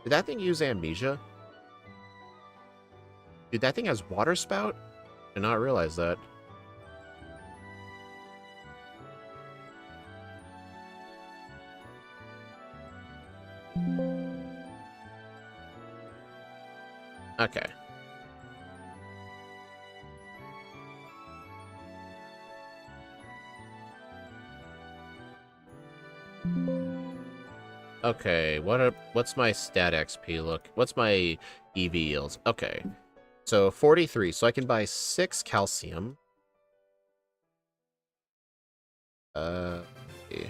Did that thing use Amnesia? Dude, that thing has Water Spout? Did not realize that. Okay. Okay, what's my stat XP look? What's my EV yields? Okay. So 43, so I can buy 6 calcium. Okay.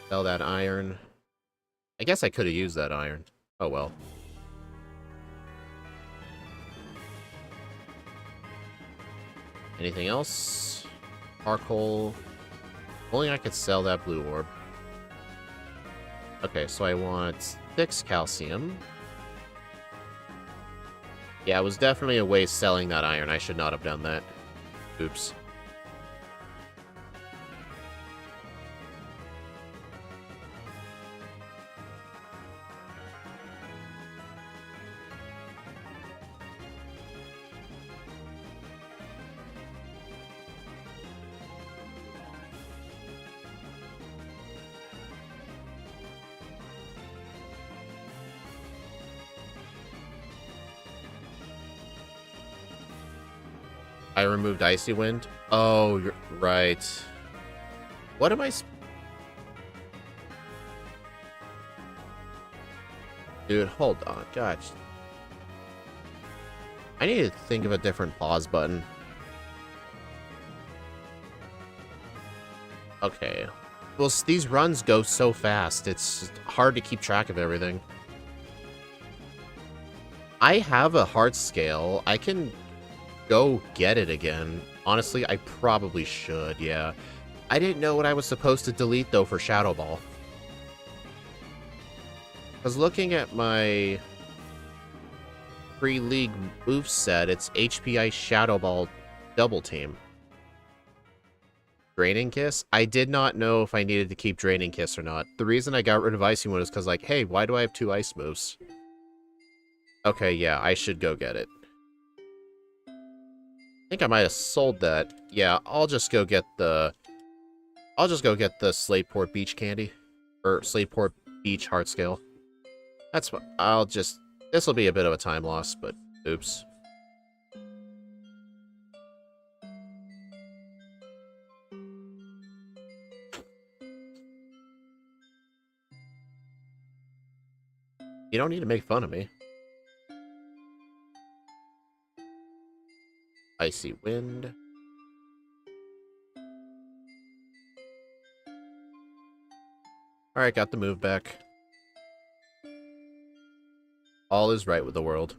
Sell that iron. I guess I could have used that iron. Oh well. Anything else? Charcoal. Only I could sell that blue orb. Okay, so I want 6 calcium. Yeah, it was definitely a waste selling that iron. I should not have done that. Oops. I removed Icy Wind? Oh, you're right. What am I... Dude, hold on. Gosh. I need to think of a different pause button. Okay. Well, these runs go so fast, it's hard to keep track of everything. I have a heart scale. I can go get it again. Honestly, I probably should, yeah. I didn't know what I was supposed to delete, though, for Shadow Ball. I was looking at my pre-league moveset. It's HPI Shadow Ball Double Team. Draining Kiss? I did not know if I needed to keep Draining Kiss or not. The reason I got rid of Icy Wind is because, like, hey, why do I have 2 ice moves? Okay, yeah, I should go get it. I think I might have sold that. Yeah, I'll just go get the Slateport Beach Candy. Or Slateport Beach Heart Scale. That's what this will be a bit of a time loss, but oops. You don't need to make fun of me. Icy wind. Alright, got the move back. All is right with the world.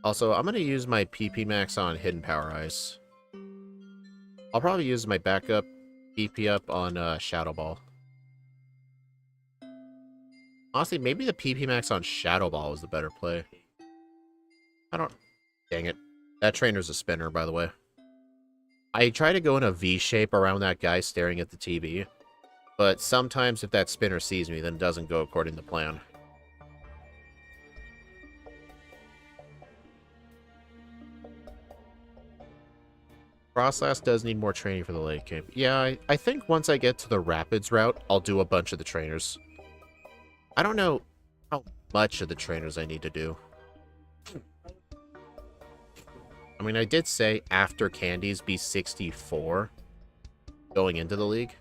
Also, I'm going to use my PP Max on Hidden Power Ice. I'll probably use my backup PP up on Shadow Ball. Honestly, maybe the PP Max on Shadow Ball was the better play. I don't... Dang it. That trainer's a spinner, by the way. I try to go in a V shape around that guy staring at the TV. But sometimes if that spinner sees me, then it doesn't go according to plan. Froslass does need more training for the late game. Yeah, I think once I get to the Rapids route, I'll do a bunch of the trainers. I don't know how much of the trainers I need to do. I mean, I did say after candies be 64 going into the league.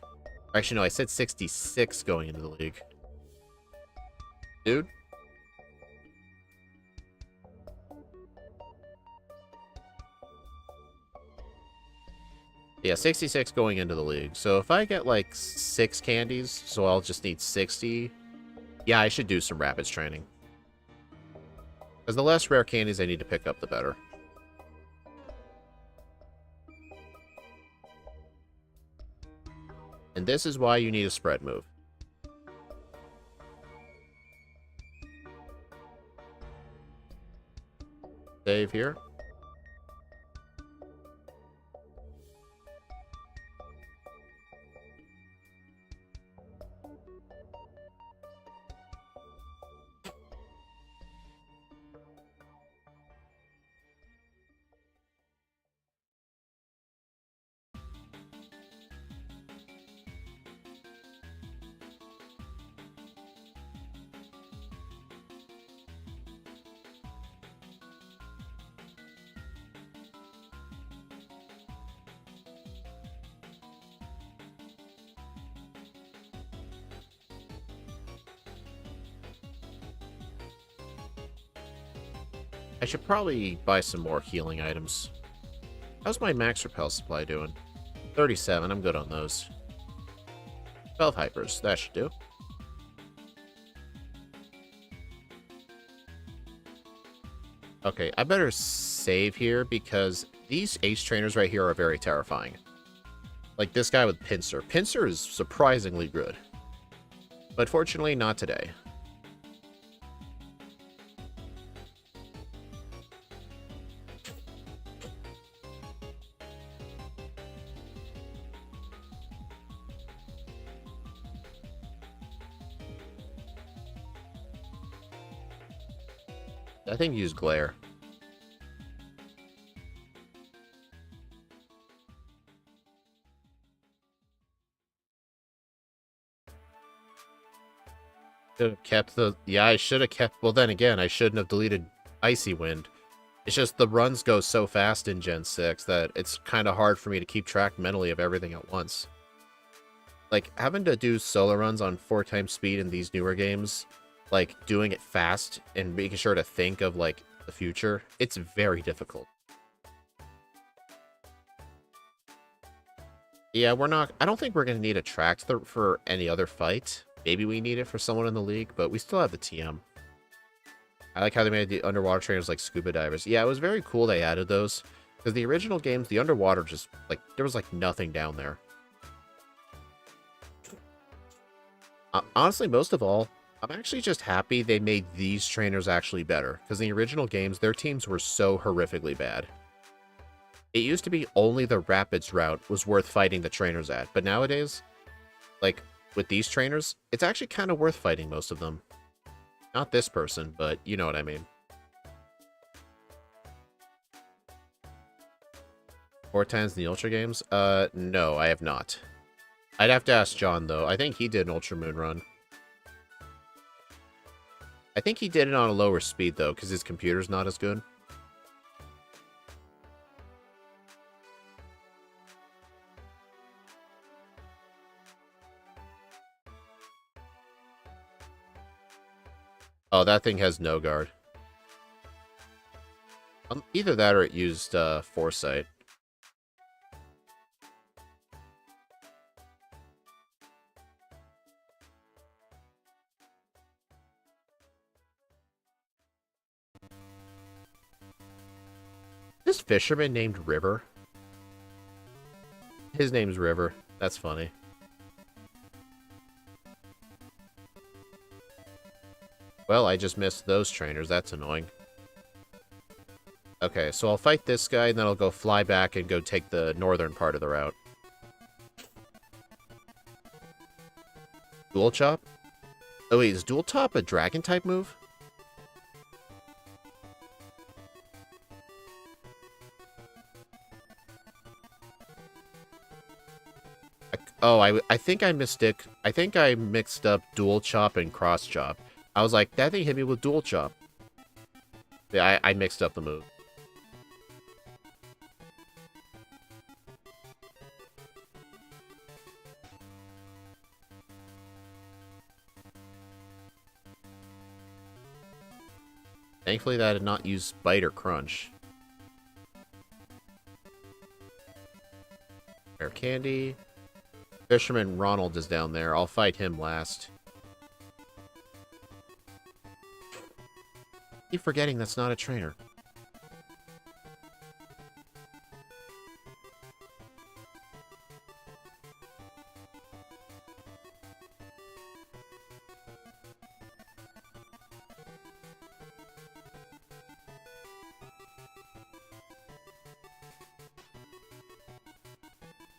Actually, no, I said 66 going into the league. Dude? Yeah, 66 going into the league. So if I get like 6 candies, so I'll just need 60. Yeah, I should do some Rapids training. Because the less rare candies I need to pick up, the better. And this is why you need a spread move. Save here. I should probably buy some more healing items. How's my max repel supply doing? 37, I'm good on those. 12 hypers, that should do. Okay, I better save here because these ace trainers right here are very terrifying. Like this guy with Pinsir. Pinsir is surprisingly good. But fortunately, not today. I think use Glare. Should have kept the... Yeah, I should have kept... Well, then again, I shouldn't have deleted Icy Wind. It's just the runs go so fast in Gen 6 that it's kind of hard for me to keep track mentally of everything at once. Like, having to do solo runs on 4x speed in these newer games, like, doing it fast and making sure to think of, like, the future, it's very difficult. Yeah, we're not... I don't think we're going to need a track for any other fight. Maybe we need it for someone in the league, but we still have the TM. I like how they made the underwater trainers like scuba divers. Yeah, it was very cool they added those. Because the original games, the underwater just, like, there was, like, nothing down there. Honestly, most of all, I'm actually just happy they made these trainers actually better. Because in the original games, their teams were so horrifically bad. It used to be only the Rapids route was worth fighting the trainers at. But nowadays, like, with these trainers, it's actually kind of worth fighting most of them. Not this person, but you know what I mean. 4 times in the Ultra games? No, I have not. I'd have to ask John, though. I think he did an Ultra Moon run. I think he did it on a lower speed, though, because his computer's not as good. Oh, that thing has no guard. Either that or it used Foresight. This fisherman named River. His name's River. That's funny. Well, I just missed those trainers. That's annoying. Okay, so I'll fight this guy, and then I'll go fly back and go take the northern part of the route. Dual Chop? Oh wait, is Dual Chop a dragon-type move? I think I mistook. I think I mixed up Dual Chop and Cross Chop. I was like, that thing hit me with Dual Chop. Yeah, I mixed up the move. Thankfully that I did not use Bite or Crunch. Air Candy. Fisherman Ronald is down there. I'll fight him last. Keep forgetting that's not a trainer.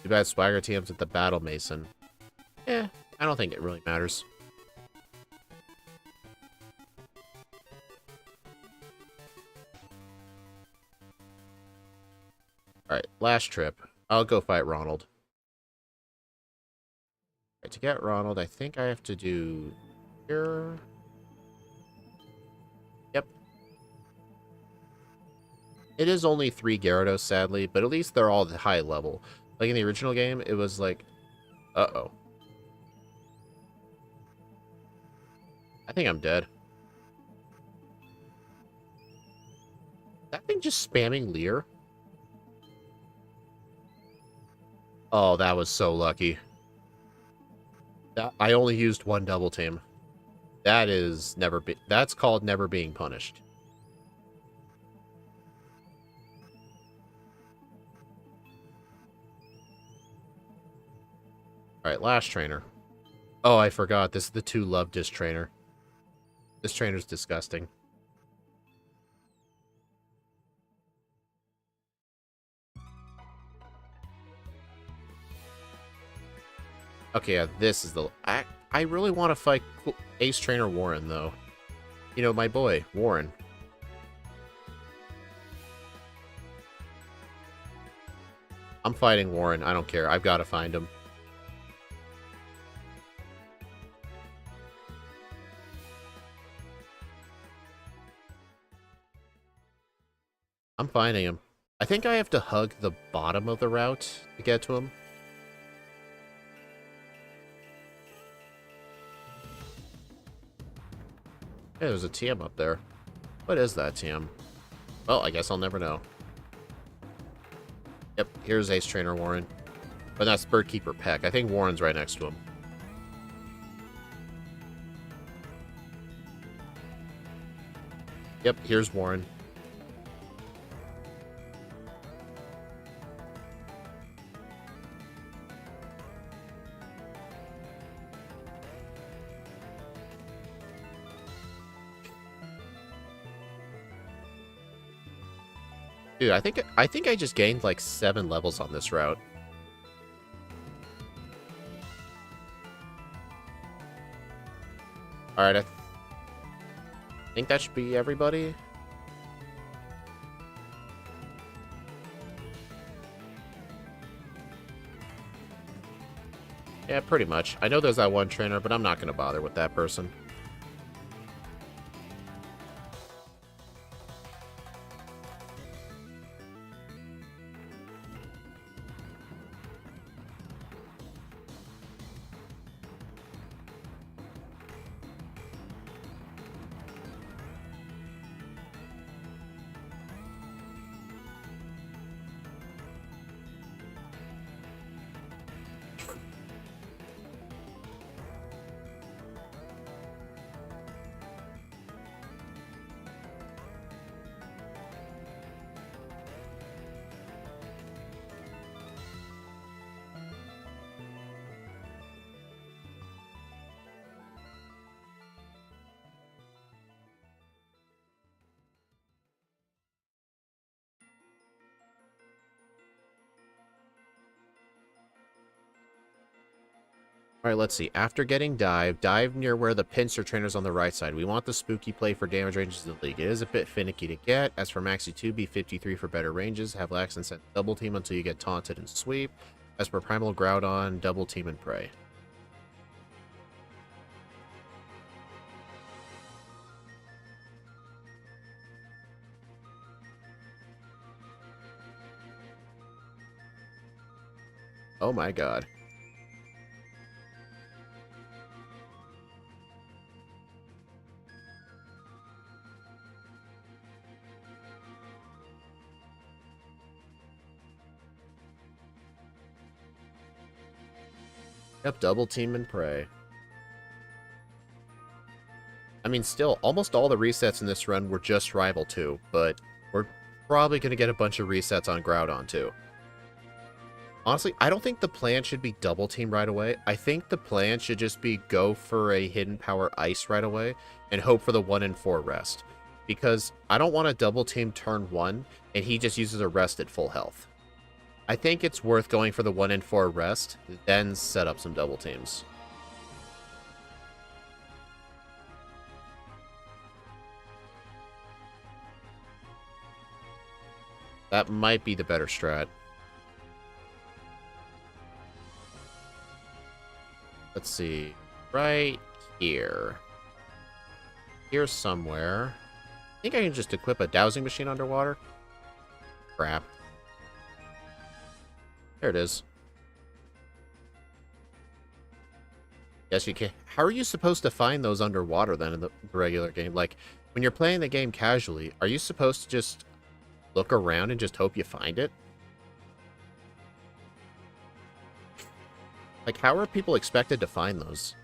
Too bad Swagger TM's at the Battle Mason. Eh, I don't think it really matters. Alright, last trip. I'll go fight Ronald. Right, to get Ronald, I think I have to do here. Yep. It is only 3 Gyarados, sadly, but at least they're all at high level. Like in the original game, it was like, uh-oh. I think I'm dead. That thing just spamming Leer? Oh, that was so lucky. I only used 1 double team. That is that's called never being punished. Alright, last trainer. Oh, I forgot. This is the 2 Love Disc trainer. This trainer's disgusting. Okay, yeah, this is the... I really want to fight Ace Trainer Warren, though. You know, my boy, Warren. I'm fighting Warren. I don't care. I've got to find him. I'm finding him. I think I have to hug the bottom of the route to get to him. Hey, there's a TM up there. What is that TM? Well, I guess I'll never know. Yep, here's Ace Trainer Warren. But that's Birdkeeper Peck. I think Warren's right next to him. Yep, here's Warren. Dude, I think I just gained like 7 levels on this route. Alright, I think that should be everybody. Yeah, pretty much. I know there's that one trainer, but I'm not going to bother with that person. Alright, let's see. After getting dive near where the pincer trainer's on the right side. We want the spooky play for damage ranges in the league. It is a bit finicky to get. As for Maxi 2, be 53 for better ranges. Have Lax and set double team until you get taunted and sweep. As for Primal Groudon, double team and pray. Oh my god. Yep, double team and pray. I mean, still, almost all the resets in this run were just Rival 2, but we're probably going to get a bunch of resets on Groudon too. Honestly, I don't think the plan should be double team right away. I think the plan should just be go for a hidden power ice right away and hope for the 1 in 4 rest. Because I don't want to double team turn 1 and he just uses a rest at full health. I think it's worth going for the 1 in 4 rest, then set up some double teams. That might be the better strat. Let's see. Right here. Here somewhere. I think I can just equip a dowsing machine underwater. Crap. There it is. Yes, you can. How are you supposed to find those underwater then in the regular game? Like, when you're playing the game casually, are you supposed to just look around and just hope you find it? Like, how are people expected to find those?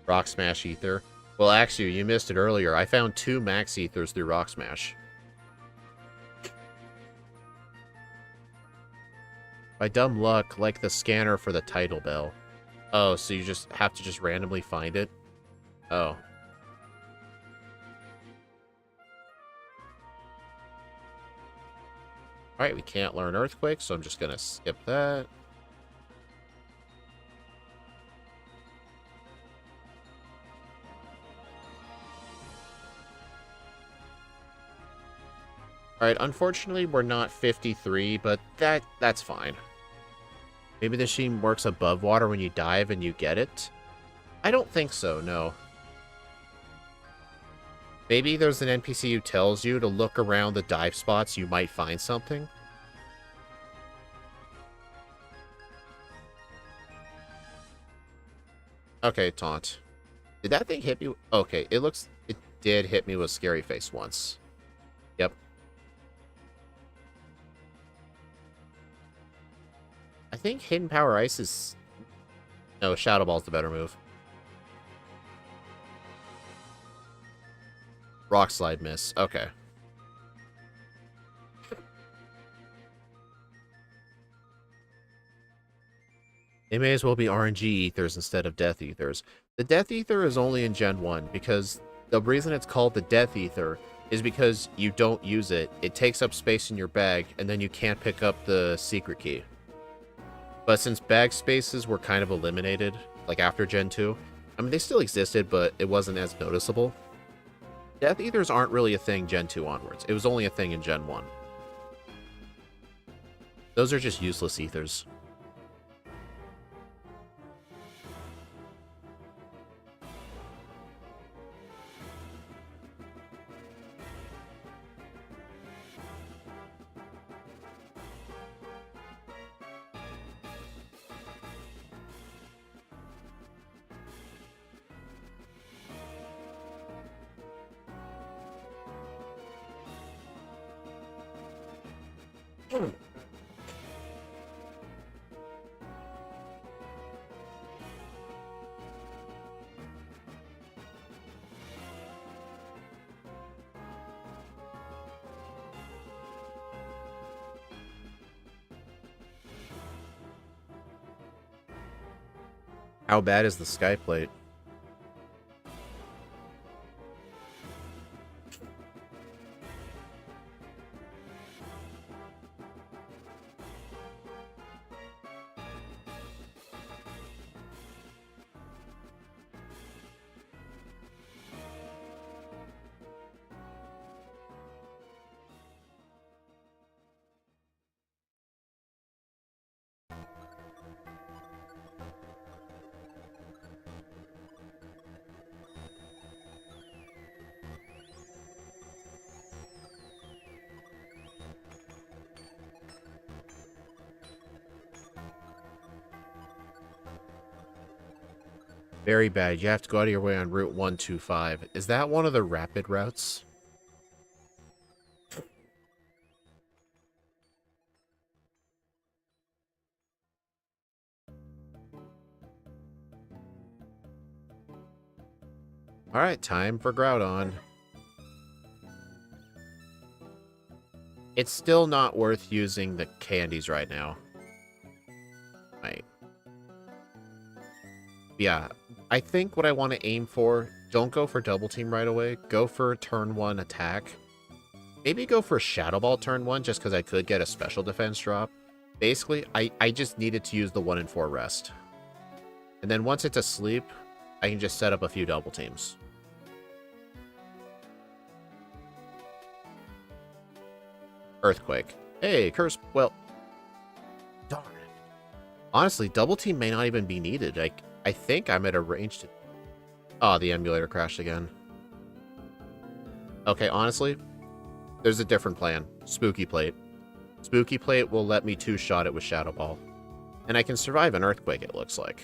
Rock Smash Ether. Well, actually, you missed it earlier. I found 2 Max Ethers through Rock Smash. By dumb luck, like the scanner for the title bell. Oh, so you just have to just randomly find it? Oh. Alright, we can't learn Earthquake, so I'm just gonna skip that. Alright, unfortunately we're not 53, but that's fine. Maybe the machine works above water when you dive and you get it? I don't think so, no. Maybe there's an NPC who tells you to look around the dive spots, you might find something. Okay, taunt. Did that thing hit me? Okay, it did hit me with Scary Face once. Yep. I think Hidden Power Ice is... No, Shadow Ball's the better move. Rock Slide miss. Okay. They may as well be RNG Ethers instead of Death Ethers. The Death Ether is only in Gen 1, because the reason it's called the Death Ether is because you don't use it. It takes up space in your bag, and then you can't pick up the secret key. But since bag spaces were kind of eliminated, like after Gen 2, I mean, they still existed, but it wasn't as noticeable. Death Ethers aren't really a thing Gen 2 onwards. It was only a thing in Gen 1. Those are just useless Ethers. How bad is the sky plate? Very bad. You have to go out of your way on Route 125. Is that one of the rapid routes? Alright, time for Groudon. It's still not worth using the candies right now. Right. Yeah, I think what I want to aim for, don't go for Double Team right away. Go for turn 1 attack. Maybe go for Shadow Ball turn 1 just because I could get a special defense drop. Basically, I just needed to use the 1 in 4 rest. And then once it's asleep, I can just set up a few Double Teams. Earthquake. Hey, Curse. Well, darn it. Honestly, Double Team may not even be needed. I think I'm at a range to... Oh, the emulator crashed again. Okay, honestly, there's a different plan. Spooky Plate. Spooky Plate will let me two-shot it with Shadow Ball. And I can survive an Earthquake, it looks like.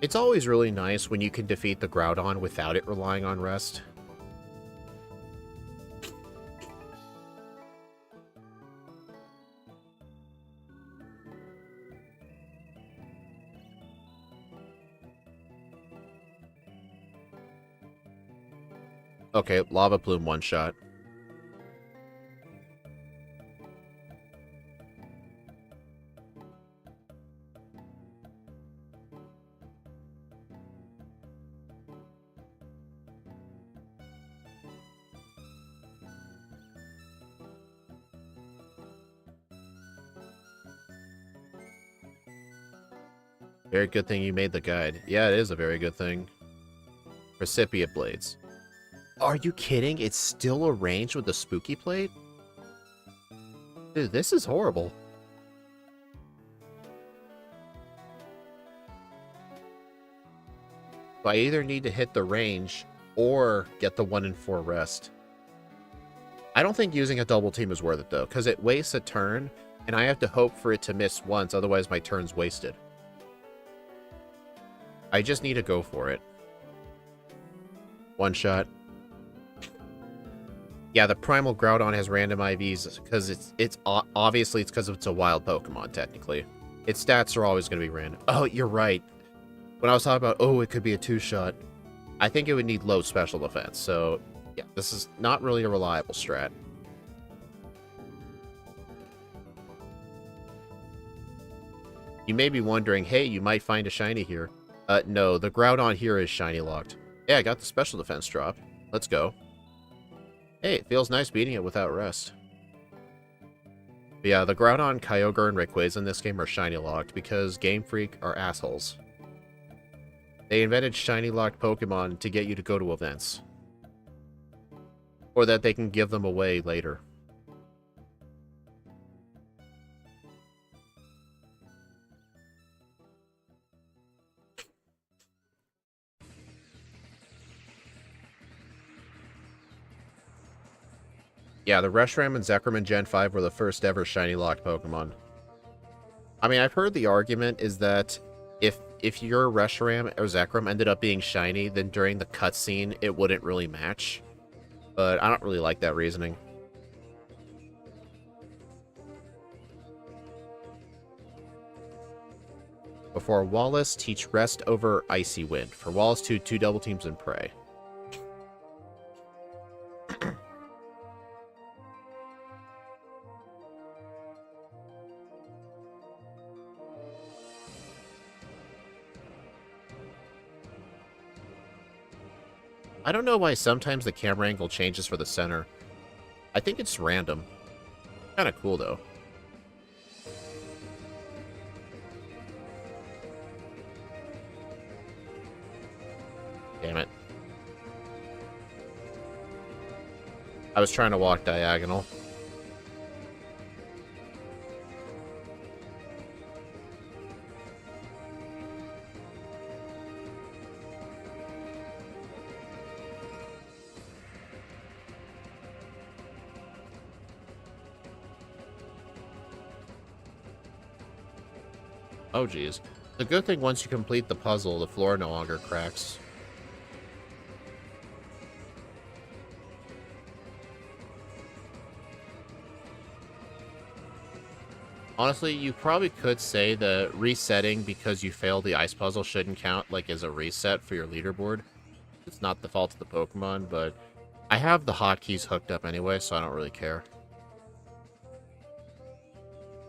It's always really nice when you can defeat the Groudon without it relying on rest. Okay, Lava Plume one-shot. Very good thing you made the guide. Yeah, it is a very good thing. Recipient Blades. Are you kidding? It's still arranged with the Spooky Plate? Dude, this is horrible. So I either need to hit the range or get the 1 in 4 rest. I don't think using a double team is worth it, though, because it wastes a turn, and I have to hope for it to miss once, otherwise my turn's wasted. I just need to go for it. One shot. Yeah, the Primal Groudon has random IVs because it's obviously it's because it's a wild Pokemon, technically. Its stats are always going to be random. Oh, you're right. When I was talking about, oh, it could be a two-shot, I think it would need low special defense. So, yeah, this is not really a reliable strat. You may be wondering, hey, you might find a shiny here. No, the Groudon here is shiny locked. Yeah, I got the special defense drop. Let's go. Hey, it feels nice beating it without rest. But yeah, the Groudon, Kyogre, and Rayquaza in this game are shiny locked because Game Freak are assholes. They invented shiny locked Pokemon to get you to go to events. Or that they can give them away later. Yeah, the Reshiram and Zekrom in Gen 5 were the first ever shiny locked Pokemon. I mean, I've heard the argument is that if your Reshiram or Zekrom ended up being shiny, then during the cutscene, it wouldn't really match. But I don't really like that reasoning. Before Wallace, teach Rest over Icy Wind. For Wallace 2, 2 double teams and Prey. I don't know why sometimes the camera angle changes for the center. I think it's random. Kind of cool, though. Damn it. I was trying to walk diagonal. Oh, geez. The good thing, once you complete the puzzle, the floor no longer cracks. Honestly, you probably could say that resetting because you failed the ice puzzle shouldn't count, like, as a reset for your leaderboard. It's not the fault of the Pokemon, but I have the hotkeys hooked up anyway, so I don't really care.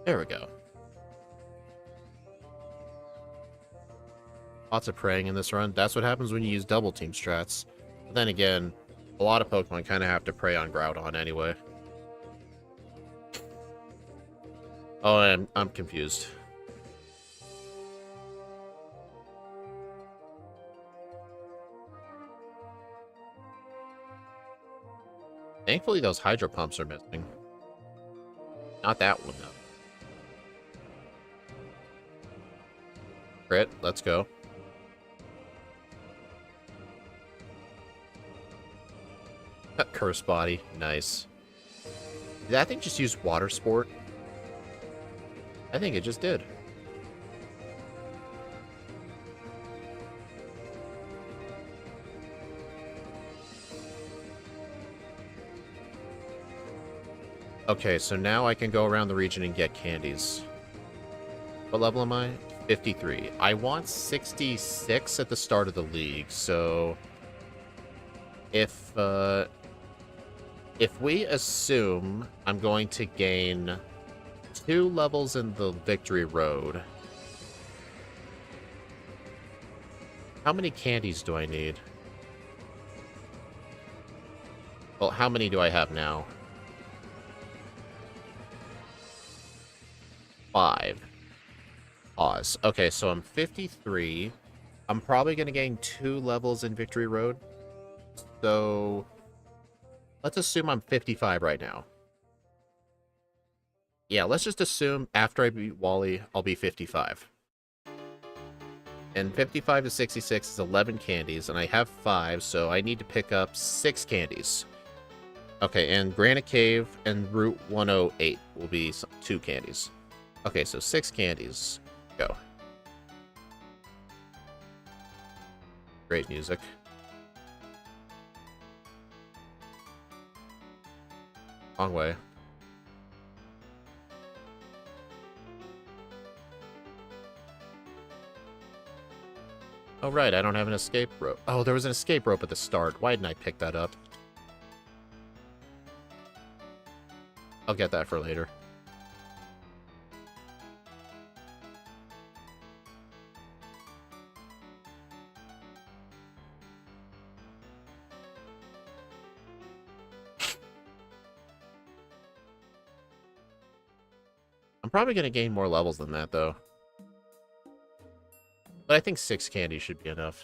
There we go. Lots of praying in this run. That's what happens when you use double team strats. But then again, a lot of Pokemon kind of have to pray on Groudon anyway. Oh, I'm confused. Thankfully, those Hydro Pumps are missing. Not that one, though. Crit, let's go. Curse Body, nice. Did that thing just use Water Sport? I think it just did. Okay, so now I can go around the region and get candies. What level am I? 53. I want 66 at the start of the league, so if we assume I'm going to gain 2 levels in the Victory Road, how many candies do I need? Well, how many do I have now? 5. Pause. Okay, so I'm 53. I'm probably going to gain 2 levels in Victory Road. So let's assume I'm 55 right now. Yeah, let's just assume after I beat Wally, I'll be 55. And 55 to 66 is 11 candies, and I have 5, so I need to pick up 6 candies. Okay, and Granite Cave and Route 108 will be 2 candies. Okay, so 6 candies. Go. Great music. Wrong way. Oh, right, I don't have an escape rope. Oh, there was an escape rope at the start. Why didn't I pick that up? I'll get that for later. I'm probably going to gain more levels than that, though. But I think 6 candies should be enough.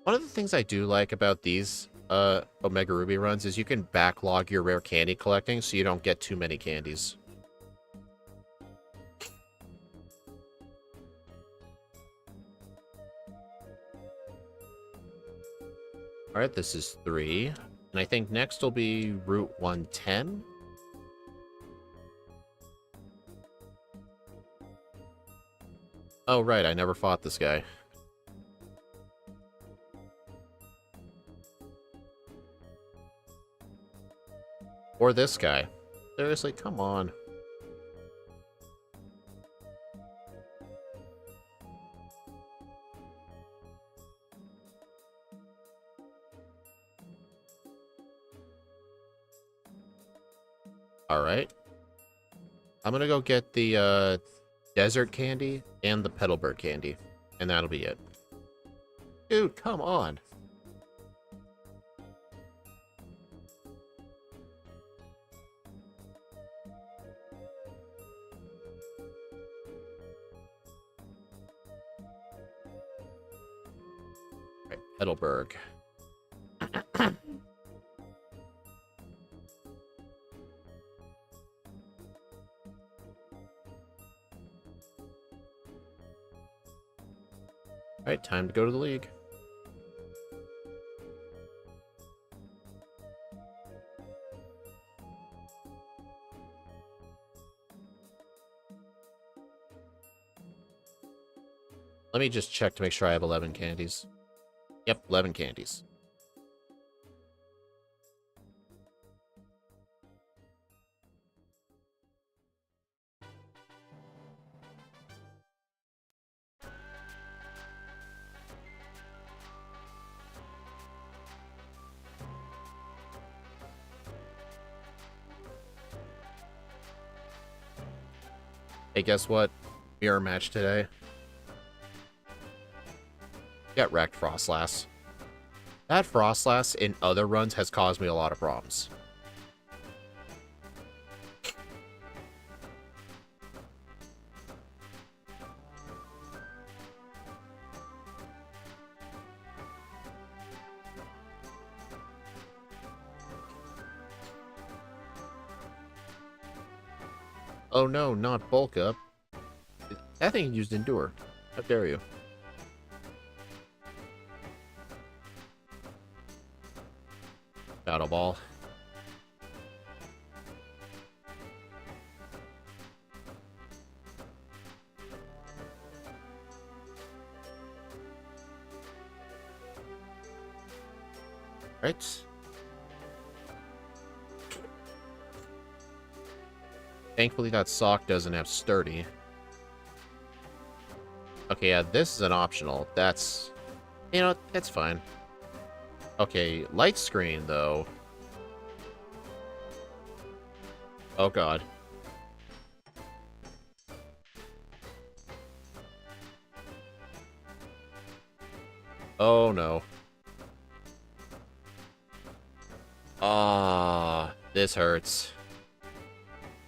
One of the things I do like about these Omega Ruby runs is you can backlog your rare candy collecting so you don't get too many candies. Alright, this is 3. And I think next will be Route 110. Oh, right, I never fought this guy. Or this guy. Seriously, come on. Alright. I'm gonna go get the desert candy and the petalbird candy. And that'll be it. Dude, come on. Right, Heidelberg. Alright, time to go to the league. Let me just check to make sure I have 11 candies. Yep, 11 candies. Hey, guess what? Mirror match today. Get wrecked, Froslass. That Froslass in other runs has caused me a lot of problems. Oh no, not bulk up. That thing used Endure. How dare you? Battle Ball. Right. Thankfully that sock doesn't have sturdy. Okay, yeah, this is an optional. That's... You know, that's fine. Okay, light screen, though. Oh, God. Oh, no. Ah, this hurts.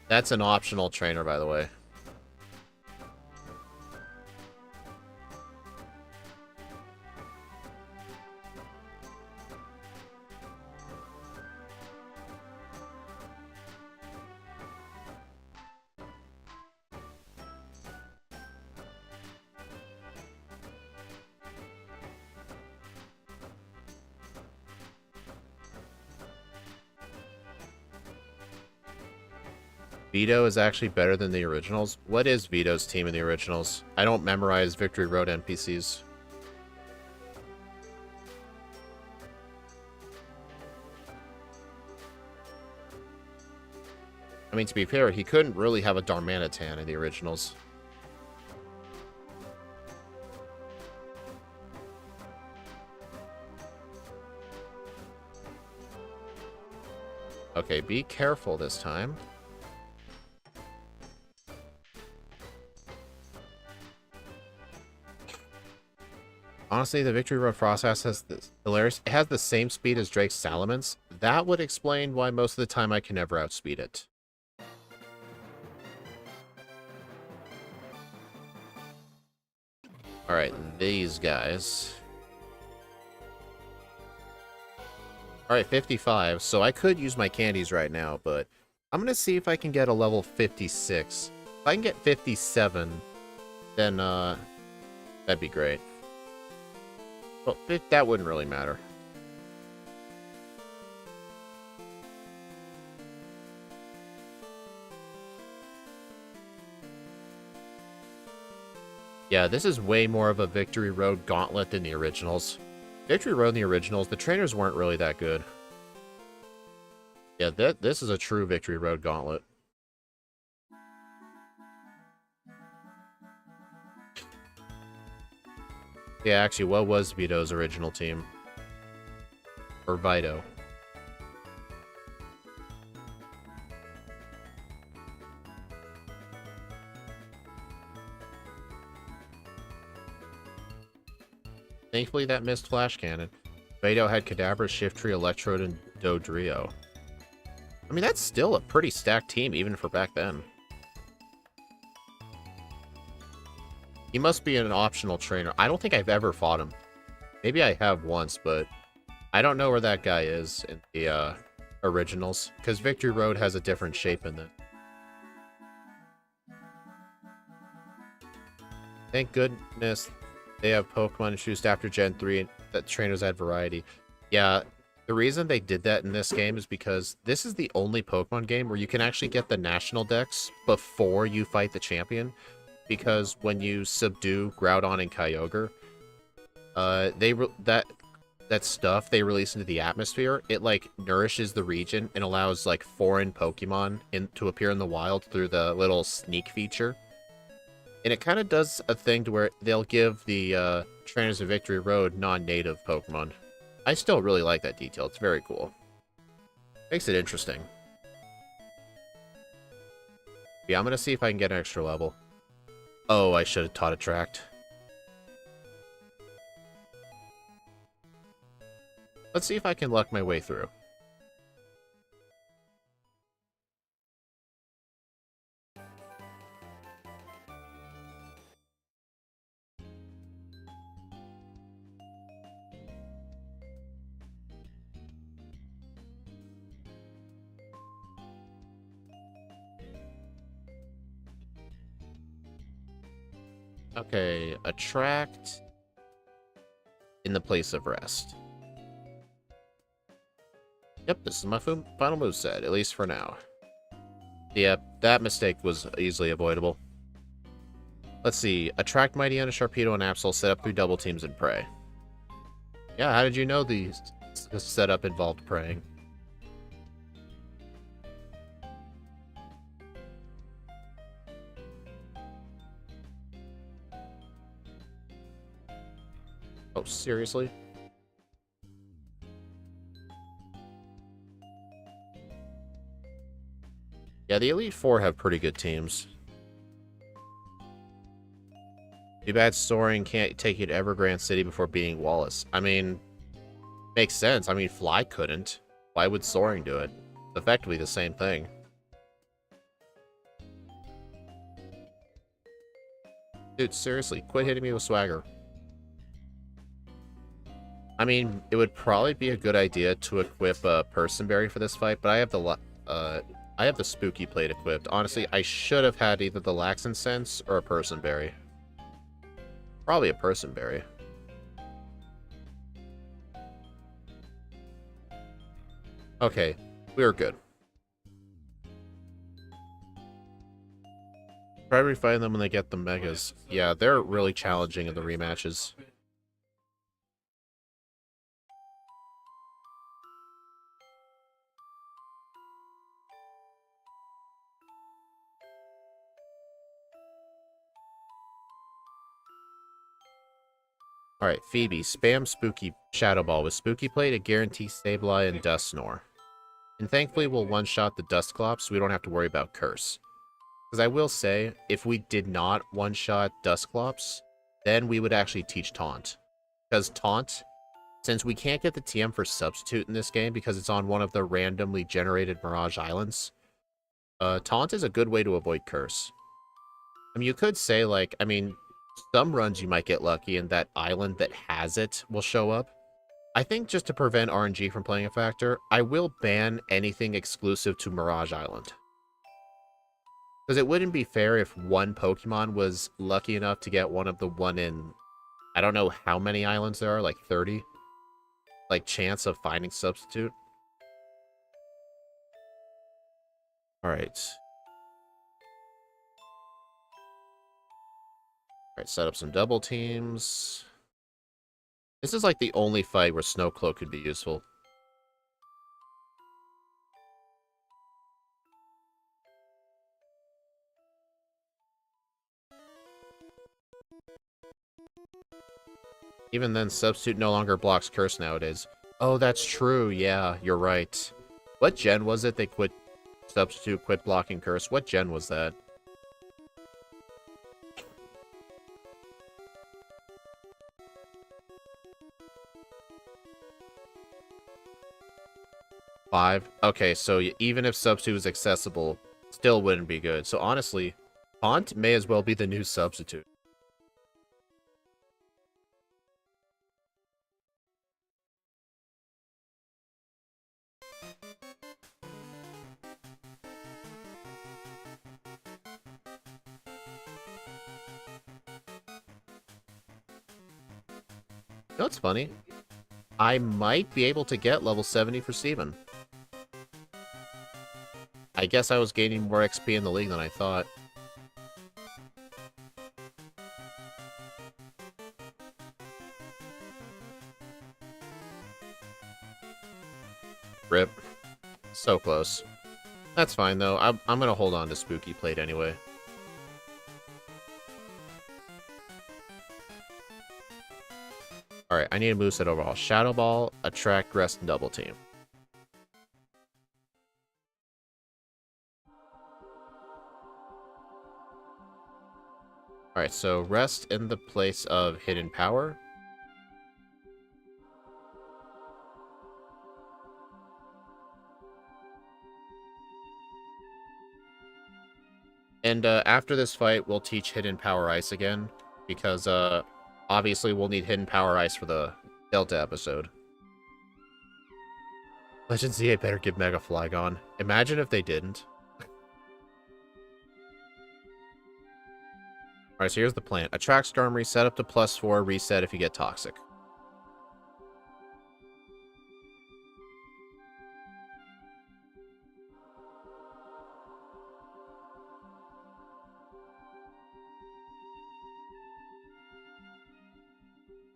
That's an optional trainer, by the way. Vito is actually better than the originals. What is Vito's team in the originals? I don't memorize Victory Road NPCs. I mean, to be fair, he couldn't really have a Darmanitan in the originals. Okay, be careful this time. Honestly, the Victory Road Froslass has this hilarious. It has the same speed as Drake's Salamence. That would explain why most of the time I can never outspeed it. Alright, these guys. Alright, 55. So I could use my candies right now, but I'm going to see if I can get a level 56. If I can get 57, then that'd be great. Well, that wouldn't really matter. Yeah, this is way more of a Victory Road gauntlet than the originals. Victory Road in the originals, the trainers weren't really that good. Yeah, this is a true Victory Road gauntlet. Yeah, actually, what was Vito's original team? Or Vito? Thankfully, that missed Flash Cannon. Beto had Kadabra, Shiftry, Electrode, and Dodrio. I mean, that's still a pretty stacked team, even for back then. He must be an optional trainer. I don't think I've ever fought him. Maybe I have once, but I don't know where that guy is in the originals, because Victory Road has a different shape in it. Thank goodness they have Pokemon introduced after Gen 3 that trainers add variety. Yeah, the reason they did that in this game is because this is the only Pokemon game where you can actually get the national dex before you fight the champion. Because when you subdue Groudon and Kyogre, that stuff they release into the atmosphere, it like nourishes the region and allows like foreign Pokemon to appear in the wild through the little sneak feature. And it kind of does a thing to where they'll give the trainers of Victory Road non-native Pokemon. I still really like that detail. It's very cool. Makes it interesting. Yeah, I'm going to see if I can get an extra level. Oh, I should have taught Attract. Let's see if I can luck my way through. Okay, Attract in the place of Rest. Yep, this is my final moveset, at least for now. Yep, that mistake was easily avoidable. Let's see. Attract Mightyena, Sharpedo, and Absol set up 3 double teams and pray. Yeah, how did you know the setup involved praying? Oh, seriously? Yeah, the Elite Four have pretty good teams. Too bad Soaring can't take you to Evergrande City before beating Wallace. I mean, makes sense. I mean, Fly couldn't. Why would Soaring do it? Effectively the same thing. Dude, seriously, quit hitting me with Swagger. I mean, it would probably be a good idea to equip a Person Berry for this fight, but I have the Spooky Plate equipped. Honestly, I should have had either the Laxin Sense or a Person Berry. Probably a Person Berry. Okay, we're good. Try refining them when they get the Megas. Yeah, they're really challenging in the rematches. Alright, Phoebe, spam Spooky Shadow Ball with Spooky Plate to guarantee Sableye and Dusknoir. And thankfully we'll one-shot the Dusclops so we don't have to worry about Curse. Because I will say, if we did not one-shot Dusclops, then we would actually teach Taunt. Because Taunt, since we can't get the TM for Substitute in this game because it's on one of the randomly generated Mirage Islands, Taunt is a good way to avoid Curse. I mean, you could say, like, I mean, some runs you might get lucky and that island that has it will show up. I think just to prevent RNG from playing a factor, I will ban anything exclusive to Mirage Island. Because it wouldn't be fair if one Pokemon was lucky enough to get one of the one in, I don't know how many islands there are, like 30? Like, chance of finding Substitute. Alright. Alright, set up some double teams. This is like the only fight where Snowcloak could be useful. Even then, Substitute no longer blocks Curse nowadays. Oh, that's true. Yeah, you're right. What gen was it they quit Substitute, quit blocking Curse? What gen was that? 5? Okay, so even if Substitute is accessible, still wouldn't be good. So honestly, Taunt may as well be the new Substitute. You know what's funny? I might be able to get level 70 for Steven. I guess I was gaining more XP in the league than I thought. Rip. So close. That's fine, though. I'm gonna hold on to Spooky Plate anyway. Alright, I need a moveset overall. Shadow Ball, Attract, Rest, and Double Team. Alright, so Rest in the place of Hidden Power. And after this fight, we'll teach Hidden Power Ice again, because obviously we'll need Hidden Power Ice for the Delta episode. Legend ZA better give Mega Flygon. Imagine if they didn't. Alright, so here's the plan. Attract Skarmory, set up to +4, reset if you get Toxic.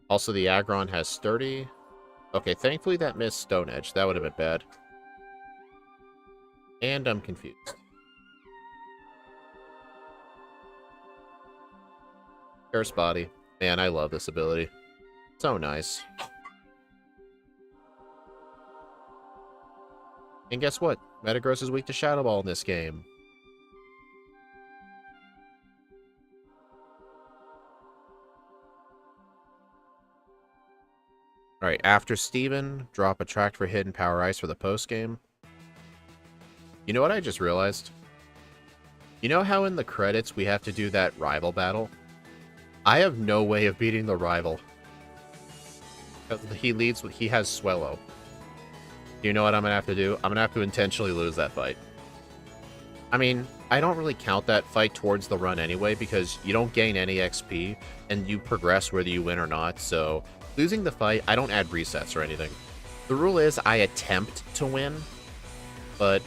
Also, the Aggron has Sturdy. Okay, thankfully that missed Stone Edge. That would have been bad. And I'm confused. Curse Body. Man, I love this ability. So nice. And guess what? Metagross is weak to Shadow Ball in this game. Alright, after Steven, drop Attract for Hidden Power Ice for the post-game. You know what I just realized? You know how in the credits we have to do that rival battle? I have no way of beating the rival. He has Swellow. You know what I'm gonna have to do? I'm gonna have to intentionally lose that fight. I mean, I don't really count that fight towards the run anyway, because you don't gain any XP, and you progress whether you win or not, so losing the fight, I don't add resets or anything. The rule is I attempt to win, but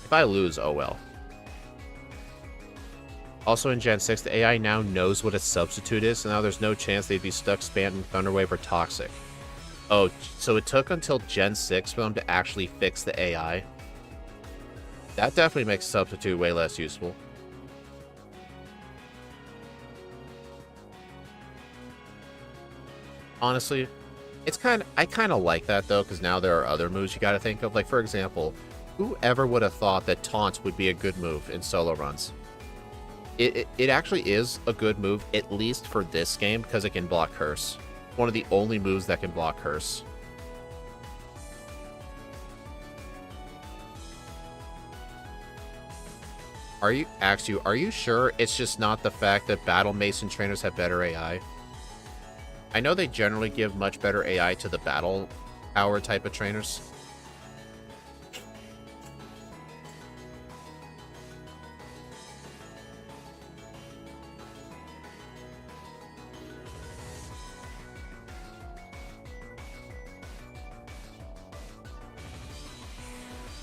if I lose, oh well. Also in Gen 6, the AI now knows what a substitute is, so now there's no chance they'd be stuck spamming Thunder Wave or Toxic. Oh, so it took until Gen 6 for them to actually fix the AI. That definitely makes Substitute way less useful. Honestly, I kind of like that though, because now there are other moves you got to think of. Like, for example, whoever would have thought that Taunt would be a good move in solo runs? It actually is a good move, at least for this game, because it can block Curse. One of the only moves that can block Curse. Are you sure it's just not the fact that Battle Mason trainers have better AI? I know they generally give much better AI to the Battle Power type of trainers.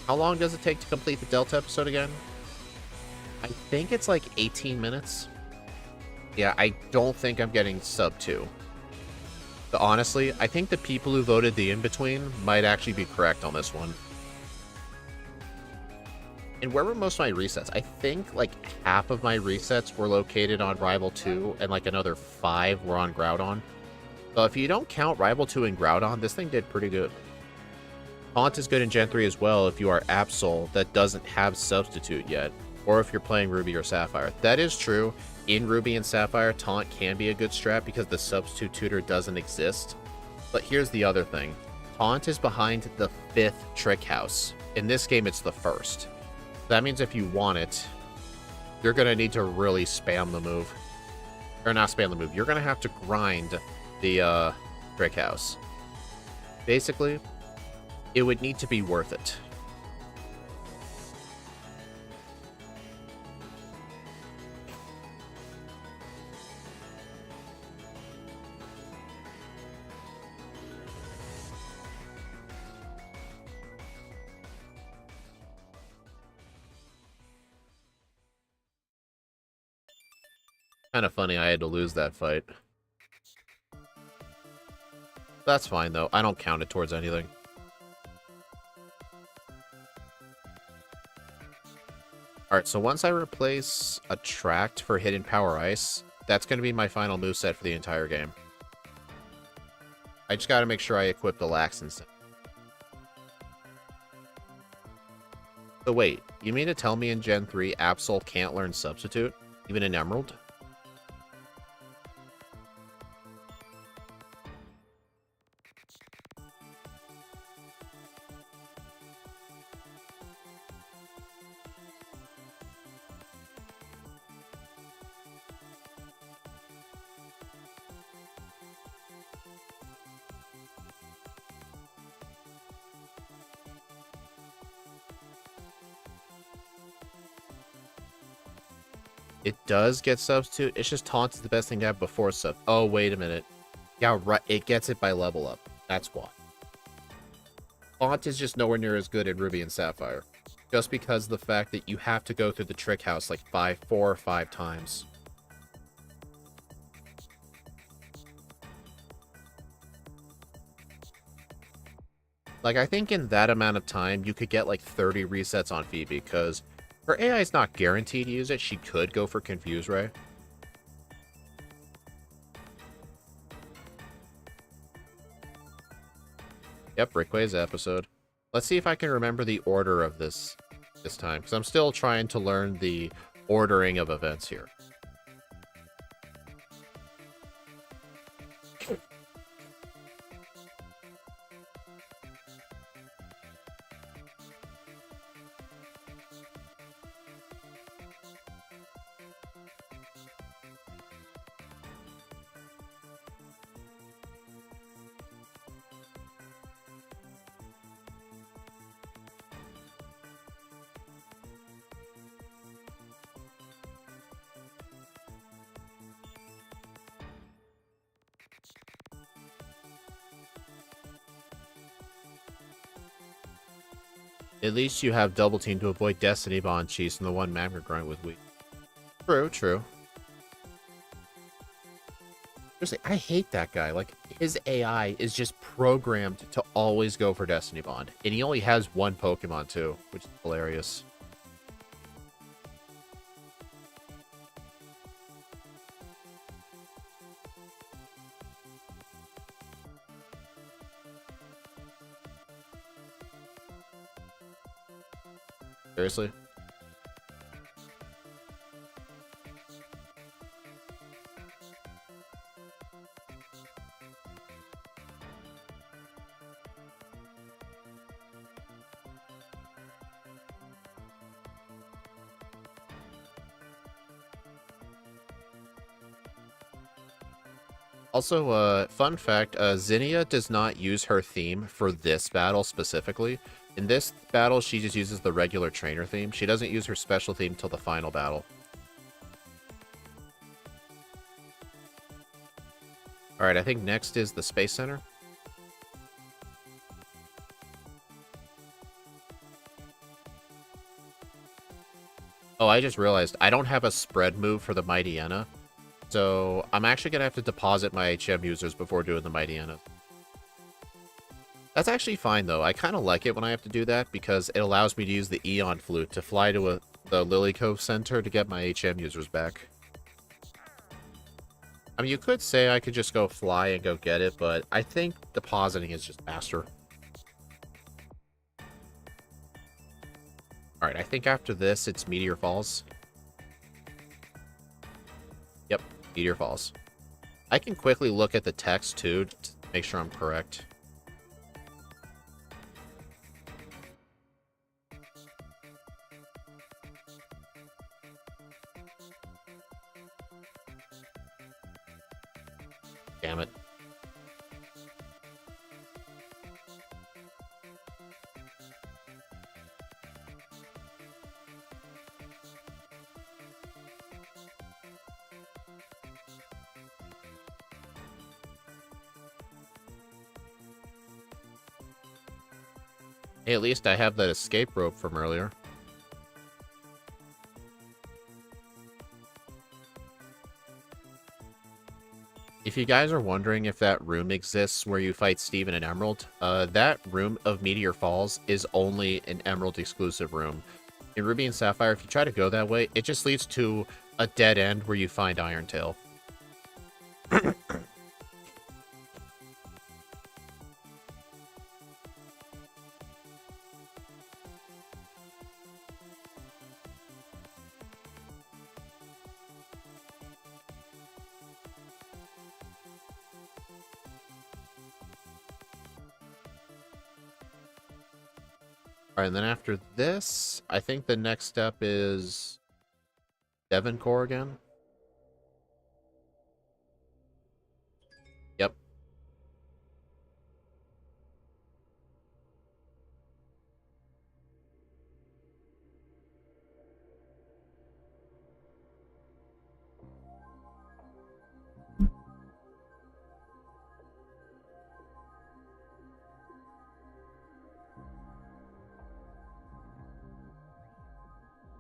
How long does it take to complete the Delta episode again? I think it's like 18 minutes. Yeah, I don't think I'm getting sub 2. But honestly, I think the people who voted the in-between might actually be correct on this one. And where were most of my resets? I think like half of my resets were located on Rival 2, and like another 5 were on Groudon. So if you don't count Rival 2 and Groudon, this thing did pretty good. Taunt is good in Gen 3 as well if you are Absol that doesn't have Substitute yet, or if you're playing Ruby or Sapphire. That is true. In Ruby and Sapphire, Taunt can be a good strat because the Substitute tutor doesn't exist. But here's the other thing. Taunt is behind the 5th trick house. In this game, it's the 1st. That means if you want it, you're going to need to really spam the move. Or not spam the move. You're going to have to grind the trick house. Basically, it would need to be worth it. Kind of funny I had to lose that fight. That's fine, though. I don't count it towards anything. Alright, so once I replace Attract for Hidden Power Ice, that's going to be my final moveset for the entire game. I just got to make sure I equip the Lax instead. So wait, you mean to tell me in Gen 3 Absol can't learn Substitute? Even in Emerald? It does get Substitute. It's just Taunt is the best thing to have before Sub. Oh, wait a minute. Yeah, right. It gets it by level up. That's why. Taunt is just nowhere near as good in Ruby and Sapphire. Just because of the fact that you have to go through the trick house like 4 or 5 times. Like, I think in that amount of time, you could get like 30 resets on Phoebe, because her AI is not guaranteed to use it. She could go for Confuse Ray. Yep, Rickway's episode. Let's see if I can remember the order of this time, because I'm still trying to learn the ordering of events here. At least you have Double Team to avoid Destiny Bond cheese and the one Magma Grunt with weak. True, true. Seriously, I hate that guy. Like, his AI is just programmed to always go for Destiny Bond. And he only has one Pokemon, too, which is hilarious. Seriously? Also, fun fact, Zinnia does not use her theme for this battle specifically. In this battle, she just uses the regular trainer theme. She doesn't use her special theme until the final battle. Alright, I think next is the Space Center. Oh, I just realized I don't have a spread move for the Mighty Enna. So I'm actually going to have to deposit my HM users before doing the Mighty Enna. That's actually fine, though. I kind of like it when I have to do that, because it allows me to use the Eon Flute to fly to the Lily Cove Center to get my HM users back. I mean, you could say I could just go fly and go get it, but I think depositing is just faster. Alright, I think after this, it's Meteor Falls. Yep, Meteor Falls. I can quickly look at the text, too, to make sure I'm correct. Damn it. Hey, at least I have that escape rope from earlier. If you guys are wondering if that room exists where you fight Steven and Emerald, that room of Meteor Falls is only an Emerald exclusive room. In Ruby and Sapphire, if you try to go that way, it just leads to a dead end where you find Irontail. Alright, and then after this, I think the next step is Devon Core again. Yep.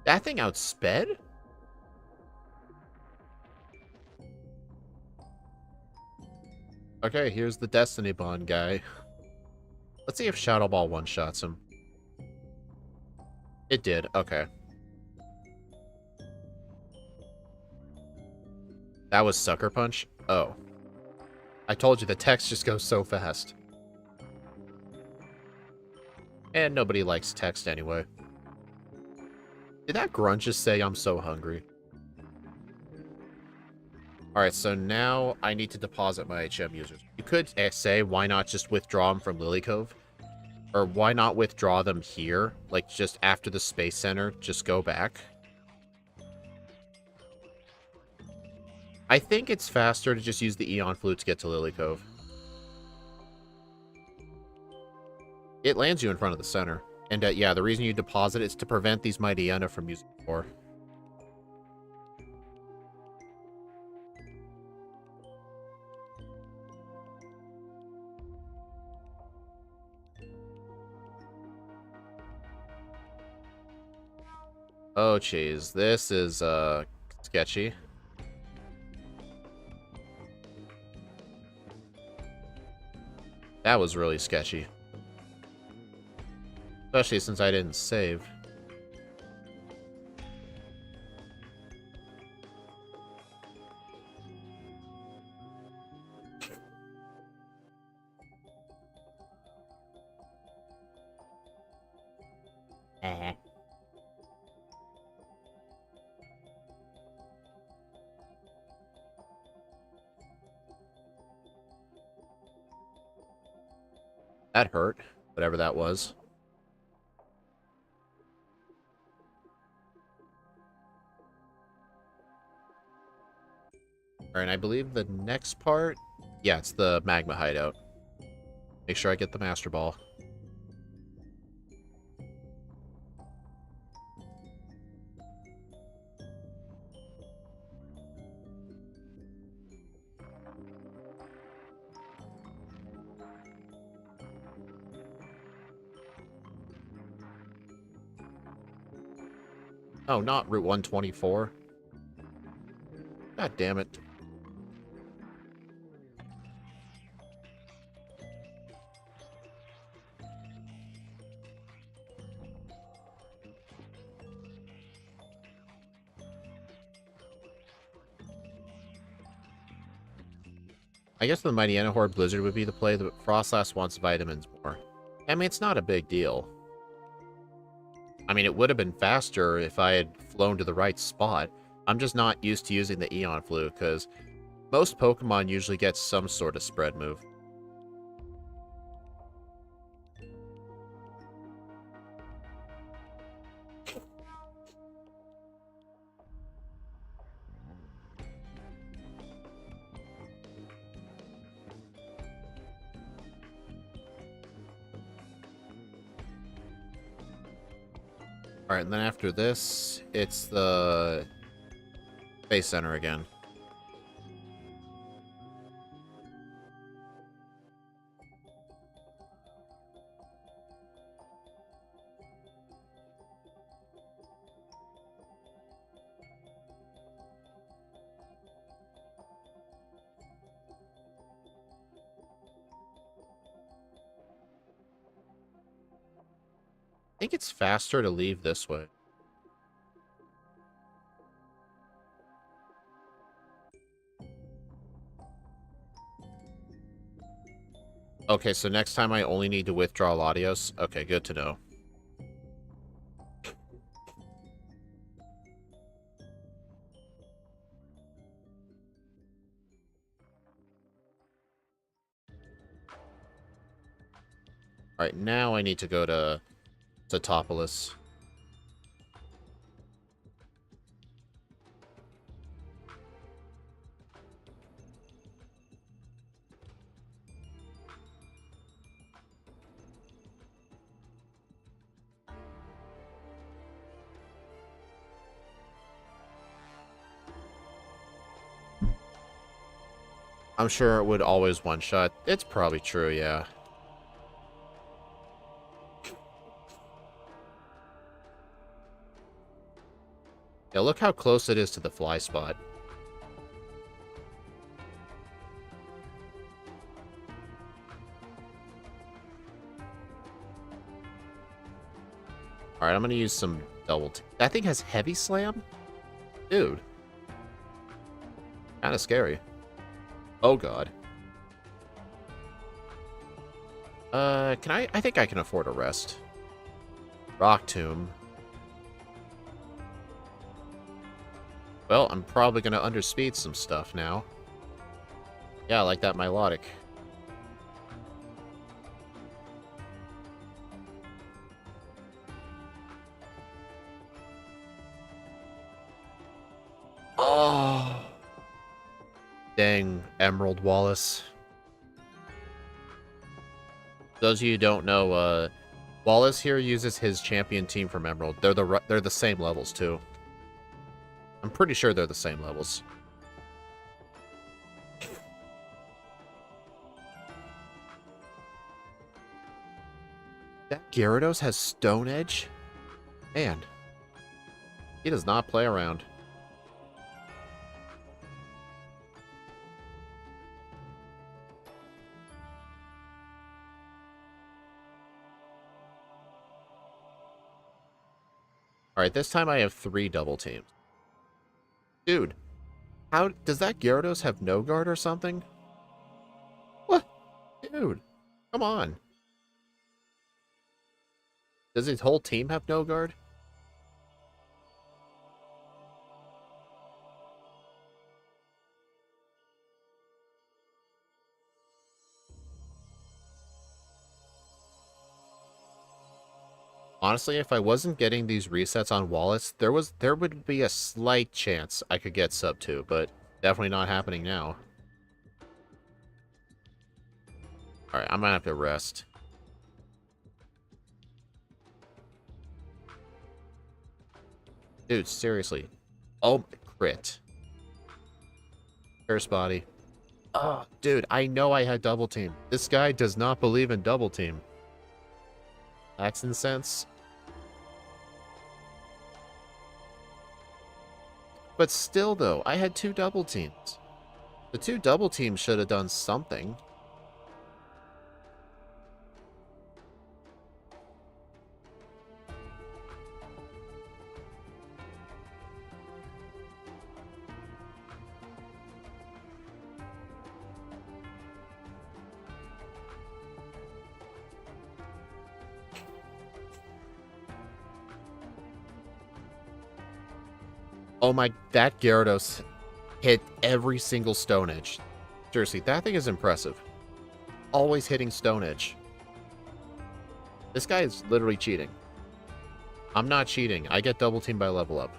That thing outsped? Okay, here's the Destiny Bond guy. Let's see if Shadow Ball one-shots him. It did, okay. That was Sucker Punch? Oh. I told you, the text just goes so fast. And nobody likes text anyway. Did that grunt just say, I'm so hungry? Alright, so now I need to deposit my HM users. You could say, why not just withdraw them from Lily Cove? Or why not withdraw them here? Like, just after the Space Center, just go back. I think it's faster to just use the Eon Flute to get to Lily Cove. It lands you in front of the center. And yeah, the reason you deposit it is to prevent these Mightyena from using the core. Oh, jeez. This is, sketchy. That was really sketchy. Especially since I didn't save. That hurt, whatever that was. Alright, I believe the next part... Yeah, it's the Magma Hideout. Make sure I get the Master Ball. Oh, not Route 124. God damn it. I guess the Mightyena Horde Blizzard would be the play, but Froslass wants vitamins more. I mean, it's not a big deal. I mean, it would have been faster if I had flown to the right spot. I'm just not used to using the Eon Flute, because most Pokemon usually get some sort of spread move. Alright, and then after this, it's the Space Center again. I think it's faster to leave this way. Okay, so next time I only need to withdraw Latios. Okay, good to know. Alright, now I need to go to Totopolis. I'm sure it would always one-shot. It's probably true, yeah. Yeah, look how close it is to the fly spot. Alright, I'm gonna use some double... That thing has heavy slam? Dude. Kinda scary. Oh god. I think I can afford a rest. Rock Tomb. Well, I'm probably gonna underspeed some stuff now. Yeah, I like that Milotic. Oh! Dang, Emerald Wallace. Those of you who don't know, Wallace here uses his champion team from Emerald. They're the same levels too. I'm pretty sure they're the same levels. That Gyarados has Stone Edge? Man. He does not play around. Alright, this time I have 3 double teams. Dude, how does that Gyarados have no guard or something? What? Dude, come on. Does his whole team have no guard? Honestly, if I wasn't getting these resets on Wallace, there would be a slight chance I could get sub 2, but definitely not happening now. Alright, I'm gonna have to rest. Dude, seriously. Oh, crit. Curse body. Oh, dude, I know I had double team. This guy does not believe in double team. That's incense. But still, though, I had 2 double teams. The 2 double teams should have done something. Oh my, that Gyarados hit every single Stone Edge. Seriously, that thing is impressive. Always hitting Stone Edge. This guy is literally cheating. I'm not cheating. I get double teamed by level up.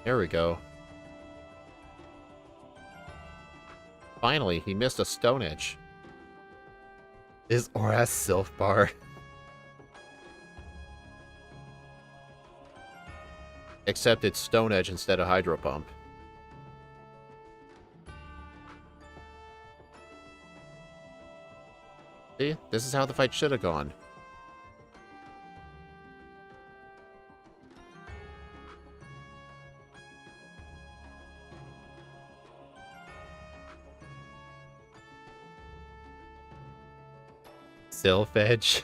There we go. Finally, he missed a Stone Edge. Is Oras Sylph Bar. Except it's Stone Edge instead of Hydro Pump. See? This is how the fight should have gone. Sylph Edge.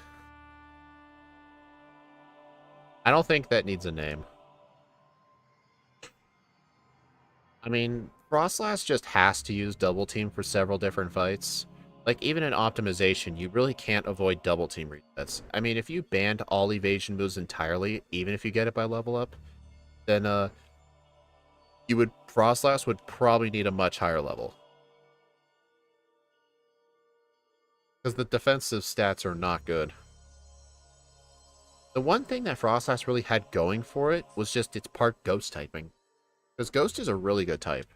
I don't think that needs a name. I mean, Froslass just has to use Double Team for several different fights. Like, even in optimization, you really can't avoid double team resets. I mean, if you banned all evasion moves entirely, even if you get it by level up, then, Froslass would probably need a much higher level. Because the defensive stats are not good. The one thing that Froslass really had going for it was just its part Ghost typing. Because Ghost is a really good type.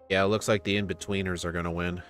Yeah, it looks like the in-betweeners are going to win.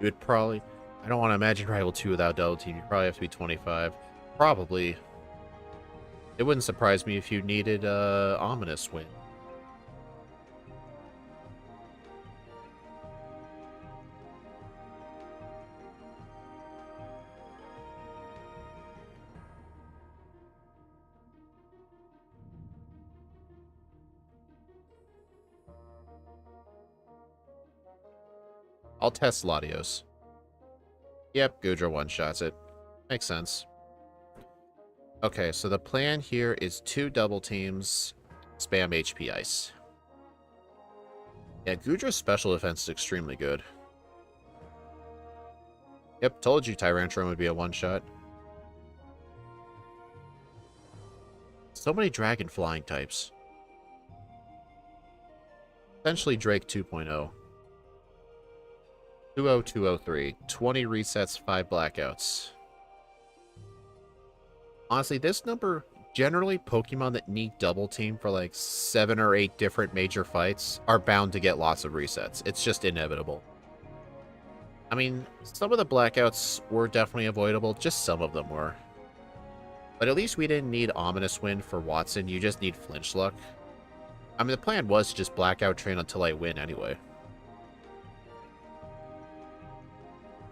You would probably... I don't want to imagine Rival 2 without Double Team. You probably have to be 25. Probably. It wouldn't surprise me if you needed Ominous win. I'll test Latios. Yep, Goodra one-shots it. Makes sense. Okay, so the plan here is 2 double teams, spam HP Ice. Yeah, Goodra's special defense is extremely good. Yep, told you Tyrantrum would be a one-shot. So many Dragon Flying types. Essentially Drake 2.0. 20203. 20 resets, 5 blackouts. Honestly, this number, generally Pokemon that need double team for like 7 or 8 different major fights are bound to get lots of resets. It's just inevitable. I mean, some of the blackouts were definitely avoidable, just some of them were. But at least we didn't need Ominous Wind for Watson, you just need Flinch Luck. I mean, the plan was to just blackout train until I win anyway.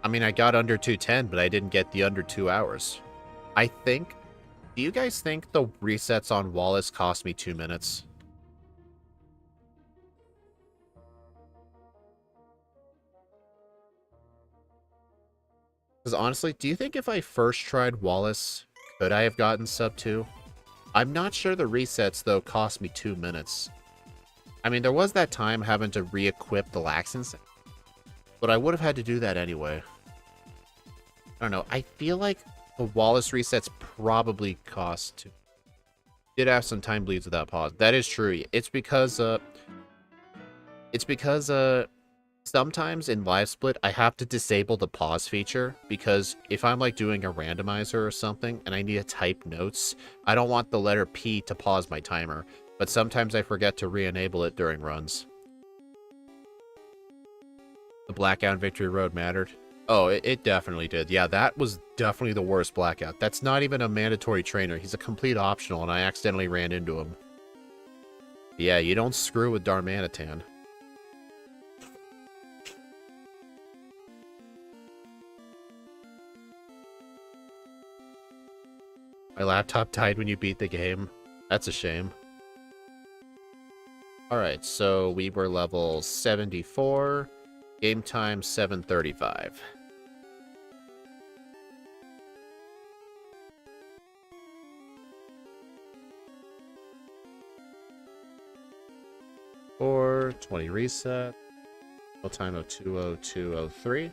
I mean, I got under 210, but I didn't get the under 2 hours. I think... Do you guys think the resets on Wallace cost me 2 minutes? Because honestly, do you think if I first tried Wallace, could I have gotten sub 2? I'm not sure the resets, though, cost me 2 minutes. I mean, there was that time having to re-equip the Laxins, but I would have had to do that anyway. I don't know. I feel like the Wallace resets probably cost 2. Did have some time bleeds without pause. That is true. It's because sometimes in live split I have to disable the pause feature because if I'm like doing a randomizer or something and I need to type notes, I don't want the letter P to pause my timer, but sometimes I forget to re-enable it during runs. The blackout Victory Road mattered. Oh, it definitely did. Yeah, that was definitely the worst blackout. That's not even a mandatory trainer. He's a complete optional, and I accidentally ran into him. Yeah, you don't screw with Darmanitan. My laptop died when you beat the game. That's a shame. Alright, so we were level 74. Game time 7:35. Or 20 reset. Full time of 20203.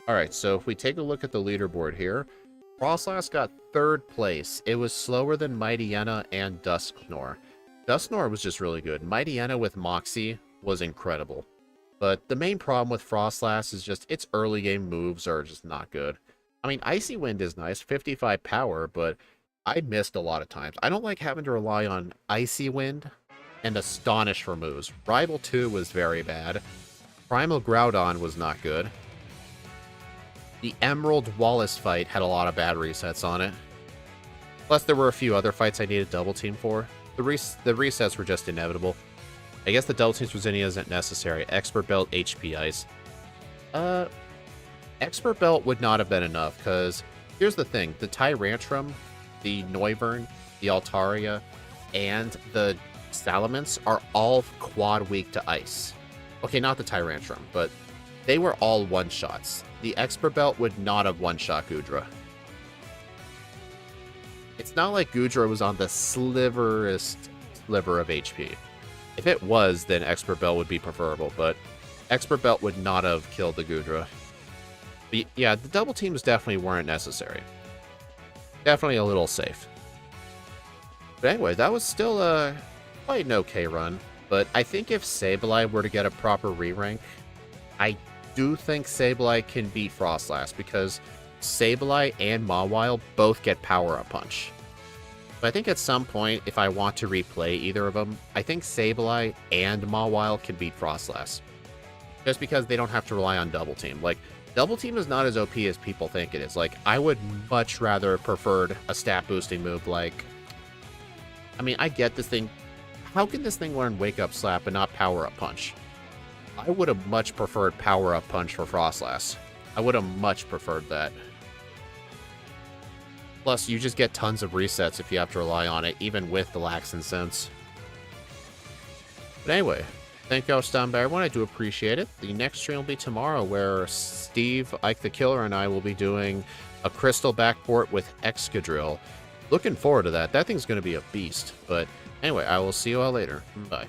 Alright, so if we take a look at the leaderboard here, Froslass got 3rd place. It was slower than Mightyena and Dusknoir. Dusknoir was just really good. Mightyena with Moxie was incredible. But the main problem with Froslass is just its early game moves are just not good. I mean, Icy Wind is nice, 55 power, but I missed a lot of times. I don't like having to rely on Icy Wind and Astonish for moves. Rival 2 was very bad. Primal Groudon was not good. The Emerald Wallace fight had a lot of bad resets on it. Plus, there were a few other fights I needed double team for. The resets were just inevitable. I guess the double teams Rosini isn't necessary. Expert Belt, HP Ice. Expert Belt would not have been enough, because here's the thing. The Tyrantrum, the Noivern, the Altaria, and the Salamence are all quad weak to Ice. Okay, not the Tyrantrum, but they were all one-shots. The Expert Belt would not have one-shot Goodra. It's not like Goodra was on the sliverest sliver of HP. If it was, then Expert Belt would be preferable, but Expert Belt would not have killed the Goodra. But yeah, the double teams definitely weren't necessary. Definitely a little safe. But anyway, that was still quite an okay run. But I think if Sableye were to get a proper re-rank, I do think Sableye can beat Froslass, because Sableye and Mawile both get Power-Up Punch. But I think at some point, if I want to replay either of them, I think Sableye and Mawile can beat Froslass. Just because they don't have to rely on Double Team. Like, Double Team is not as OP as people think it is. Like, I would much rather preferred a stat boosting move like... I mean, I get this thing. How can this thing learn Wake Up Slap and not Power Up Punch? I would have much preferred Power Up Punch for Froslass. I would have much preferred that. Plus, you just get tons of resets if you have to rely on it, even with the Lax and Sense. But anyway, thank y'all for stopping by, everyone. I do appreciate it. The next stream will be tomorrow, where Steve, Ike the Killer, and I will be doing a Crystal Backport with Excadrill. Looking forward to that. That thing's going to be a beast. But anyway, I will see you all later. Bye.